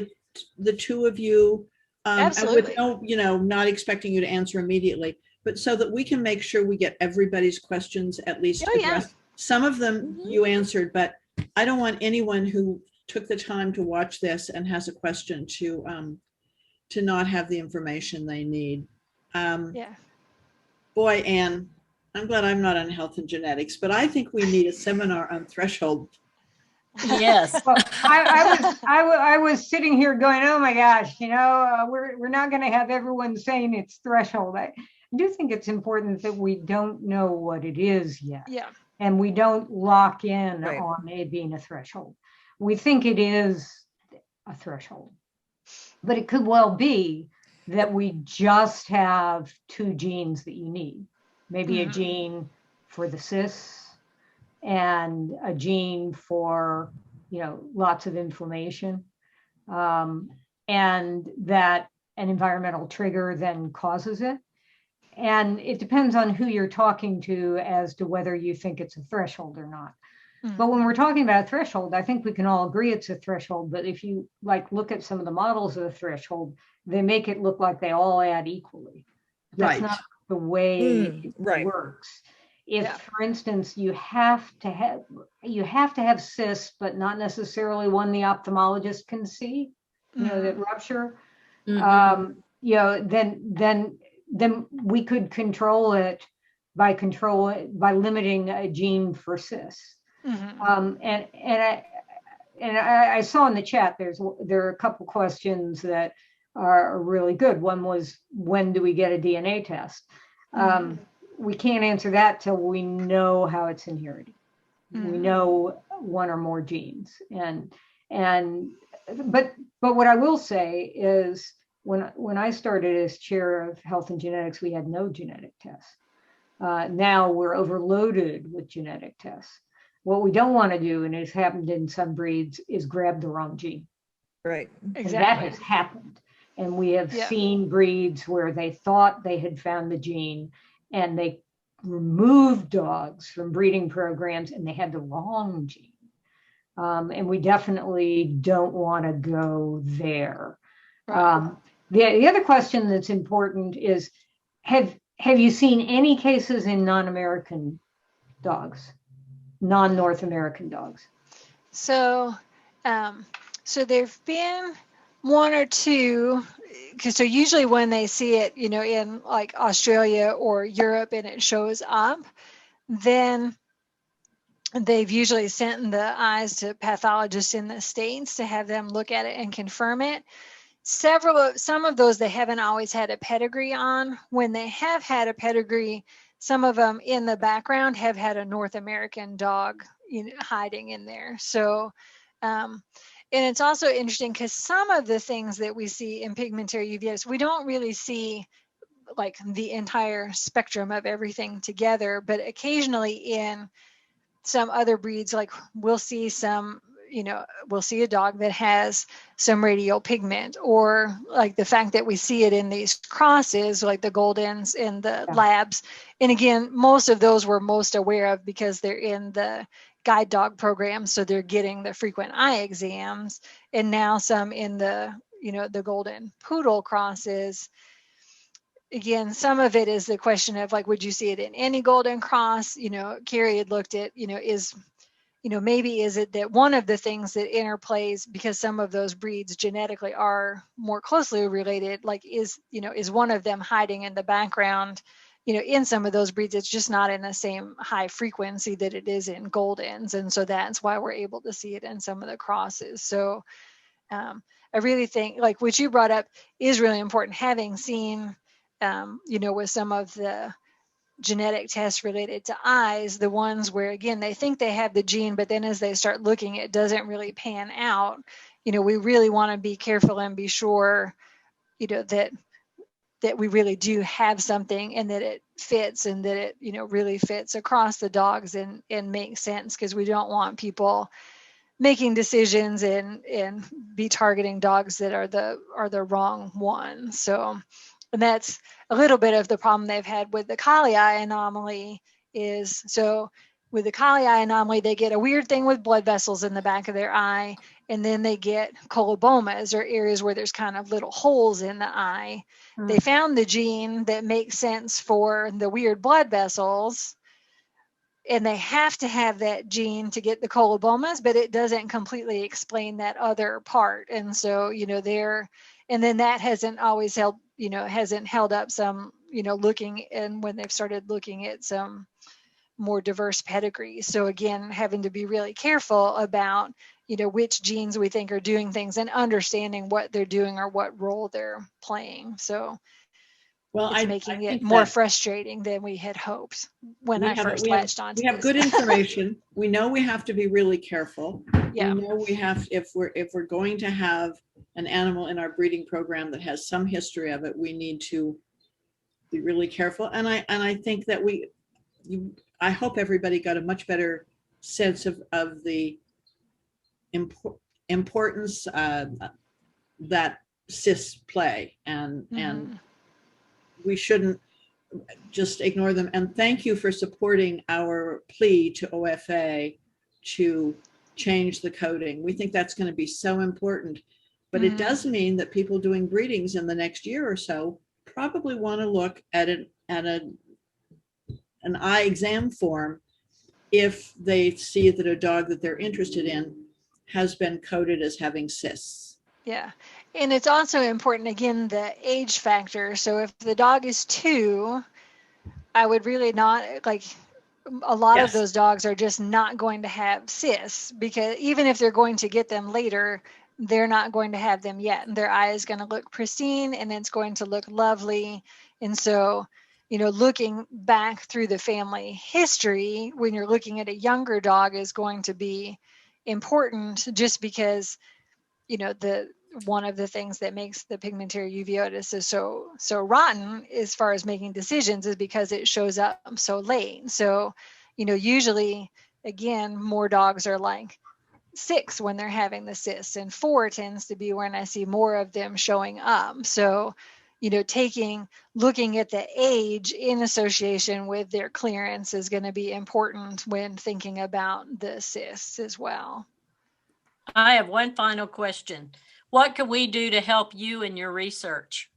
the two of you? Absolutely. With no, not expecting you to answer immediately, but so that we can make sure we get everybody's questions at least addressed. Yeah. Some of them you answered, but I don't want anyone who took the time to watch this and has a question to not have the information they need. Yeah. Boy, Anne, I'm glad I'm not on health and genetics, but I think we need a seminar on threshold. Yes. Well, I was sitting here going, oh my gosh, we're not going to have everyone saying it's threshold. I do think it's important that we don't know what it is yet. Yeah. And we don't lock in Right. on it being a threshold. We think it is a threshold, but it could well be that we just have 2 genes that you need. Maybe a gene for the cysts and a gene for, lots of inflammation, and that an environmental trigger then causes it. And it depends on who you're talking to as to whether you think it's a threshold or not. But when we're talking about a threshold, I think we can all agree it's a threshold. But if you look at some of the models of the threshold, they make it look like they all add equally. That's not the way it works. If, for instance, you have to have cysts, but not necessarily one the ophthalmologist can see, that rupture, then we could control it by limiting a gene for cysts. And I saw in the chat there are a couple questions that are really good. One was, when do we get a DNA test? We can't answer that till we know how it's inherited. We know one or more genes. But what I will say is, when I started as chair of health and genetics, we had no genetic tests. Now we're overloaded with genetic tests. What we don't want to do, and it's happened in some breeds, is grab the wrong gene. Right. Exactly. And that has happened. And we have seen breeds where they thought they had found the gene, and they removed dogs from breeding programs and they had the wrong gene. And we definitely don't want to go there. Right. The other question that's important is, have you seen any cases in non-American dogs, non-North American dogs? So there've been 1 or 2, so usually when they see it, in like Australia or Europe and it shows up, then they've usually sent the eyes to pathologists in the States to have them look at it and confirm it. Some of those they haven't always had a pedigree on. When they have had a pedigree, some of them in the background have had a North American dog hiding in there. So, and it's also interesting because some of the things that we see in pigmentary uveitis, we don't really see like the entire spectrum of everything together, but occasionally in some other breeds, like we'll see some, we'll see a dog that has some radial pigment, or like the fact that we see it in these crosses, like the Goldens in the labs. And again, most of those we're most aware of because they're in the guide dog program. So they're getting the frequent eye exams, and now some in the, the Golden Poodle crosses. Again, some of it is the question of like, would you see it in any Golden Cross? Kari had looked at, maybe is it that one of the things that interplays, because some of those breeds genetically are more closely related, like is one of them hiding in the background, in some of those breeds, it's just not in the same high frequency that it is in Goldens. And so that's why we're able to see it in some of the crosses. So I really think like what you brought up is really important, having seen, with some of the genetic tests related to eyes, the ones where, again, they think they have the gene, but then as they start looking, it doesn't really pan out. We really want to be careful and be sure, that we really do have something and that it fits, and that it, really fits across the dogs and makes sense, because we don't want people making decisions and be targeting dogs that are the wrong ones. So, and that's a little bit of the problem they've had with the Kali eye anomaly is, so with the Kali eye anomaly, they get a weird thing with blood vessels in the back of their eye, and then they get colobomas, or areas where there's kind of little holes in the eye. They found the gene that makes sense for the weird blood vessels, and they have to have that gene to get the colobomas, but it doesn't completely explain that other part. And so, and then that hasn't always held, hasn't held up some, looking, and when they've started looking at some more diverse pedigrees. So again, having to be really careful about, which genes we think are doing things, and understanding what they're doing or what role they're playing. So it's making it more frustrating than we had hoped when I first latched onto this. We have good information. We know we have to be really careful. Yeah. We know we have, if we're going to have an animal in our breeding program that has some history of it, we need to be really careful. And I think that I hope everybody got a much better sense of the importance that cysts play, and we shouldn't just ignore them. And thank you for supporting our plea to OFA to change the coding. We think that's going to be so important, but it does mean that people doing breedings in the next year or so probably want to look at an eye exam form if they see that a dog that they're interested in has been coded as having cysts. Yeah. And it's also important, again, the age factor. So if the dog is 2, I would really not, like, a lot of those dogs are just not going to have cysts, because even if they're going to get them later, they're not going to have them yet. And their eye is going to look pristine, and it's going to look lovely. And so, looking back through the family history when you're looking at a younger dog is going to be important, just because, one of the things that makes the pigmentary uveitis is so rotten as far as making decisions is because it shows up so late. So, usually, again, more dogs are like 6 when they're having the cysts, and 4 tends to be when I see more of them showing up. So, looking at the age in association with their clearance is going to be important when thinking about the cysts as well. I have one final question. What can we do to help you in your research?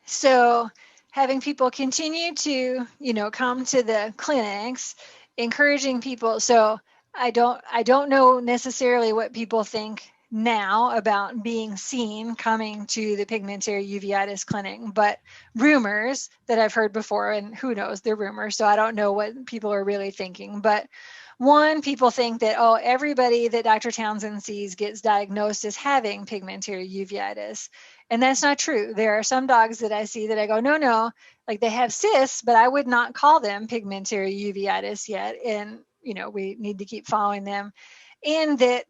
So having people continue to, come to the clinics, encouraging people. So I don't know necessarily what people think now about being seen coming to the pigmentary uveitis clinic, but rumors that I've heard before, and who knows, they're rumors, so I don't know what people are really thinking. But one, people think that, everybody that Dr. Townsend sees gets diagnosed as having pigmentary uveitis. And that's not true. There are some dogs that I see that I go, no, like they have cysts, but I would not call them pigmentary uveitis yet. And, we need to keep following them. And that,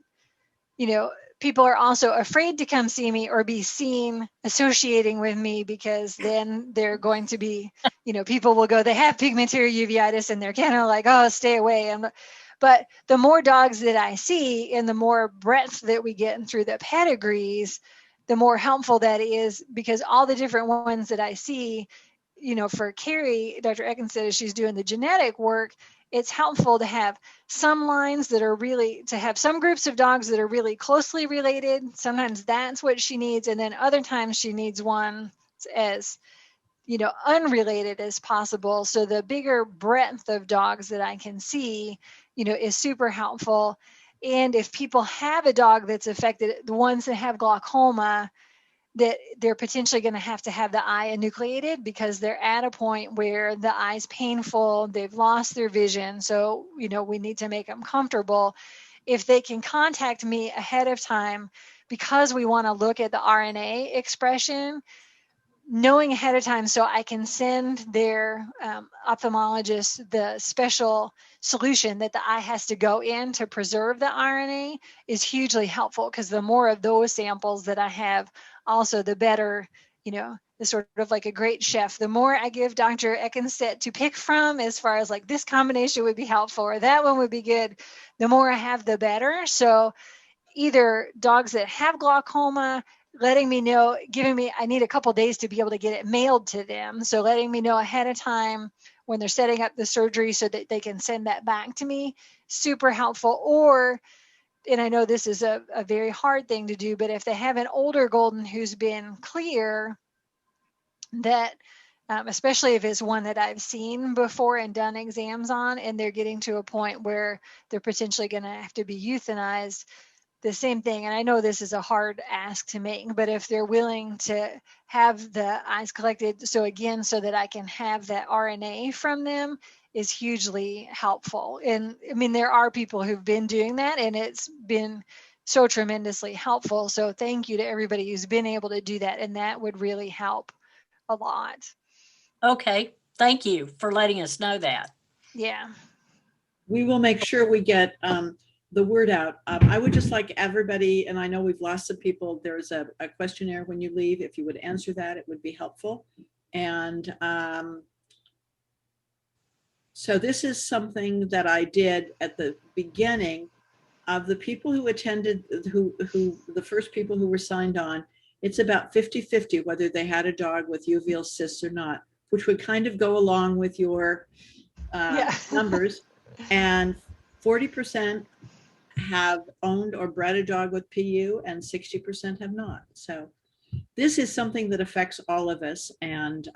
people are also afraid to come see me or be seen associating with me, because then they're going to be, people will go, they have pigmentary uveitis, and they're kind of like, stay away. But the more dogs that I see and the more breadth that we get through the pedigrees, the more helpful that is, because all the different ones that I see, you know, for Kari, Dr. Ekenstedt, as she's doing the genetic work, it's helpful to have some lines that are really, to have some groups of dogs that are really closely related. Sometimes that's what she needs. And then other times she needs one as, you know, unrelated as possible. So the bigger breadth of dogs that I can see, you know, is super helpful. And if people have a dog that's affected, the ones that have glaucoma, that they're potentially going to have the eye enucleated because they're at a point where the eye's painful, they've lost their vision. So, you know, we need to make them comfortable. If they can contact me ahead of time, because we want to look at the RNA expression, knowing ahead of time so I can send their ophthalmologist the special solution that the eye has to go in to preserve the RNA is hugely helpful, because the more of those samples that I have, also the better, you know, the sort of like a great chef, the more I give Dr. Ekenstedt to pick from as far as like this combination would be helpful or that one would be good, the more I have, the better. So either dogs that have glaucoma, letting me know, giving me, I need a couple days to be able to get it mailed to them. So letting me know ahead of time when they're setting up the surgery so that they can send that back to me, super helpful. Or, and I know this is a very hard thing to do, but if they have an older golden who's been clear, that especially if it's one that I've seen before and done exams on, and they're getting to a point where they're potentially going to have to be euthanized, the same thing. And I know this is a hard ask to make, but if they're willing to have the eyes collected, so again, so that I can have that RNA from them, is hugely helpful. And I mean, there are people who've been doing that and it's been so tremendously helpful. So thank you to everybody who's been able to do that. And that would really help a lot. Okay. Thank you for letting us know that. Yeah. We will make sure we get the word out. I would just like everybody, and I know we've lost some people, there's a questionnaire when you leave. If you would answer that, it would be helpful. And so this is something that I did at the beginning of the people who attended, who the first people who were signed on. It's about 50-50 whether they had a dog with uveal cysts or not, which would kind of go along with your numbers. And 40% have owned or bred a dog with PU and 60% have not. So this is something that affects all of us, and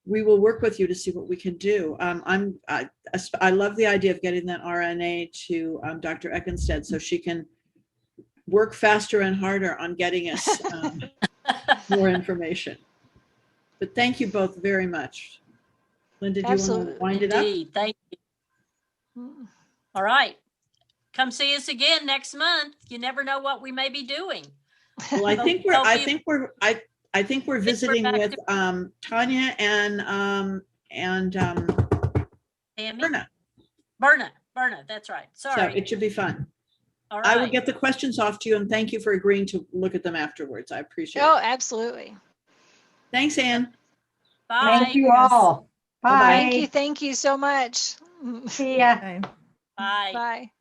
we will work with you to see what we can do. I love the idea of getting that RNA to Dr. Ekenstedt so she can work faster and harder on getting us more information. But thank you both very much. Linda, do you want to wind it up? Thank you. All right. Come see us again next month. You never know what we may be doing. Well, I think we're visiting with Tanya and Berna, that's right. Sorry. So it should be fun. All right. I will get the questions off to you, and thank you for agreeing to look at them afterwards. I appreciate it. Oh, absolutely. Thanks, Anne. Bye. Thank you all. Bye. Thank you so much. See ya. Bye. Bye. Bye.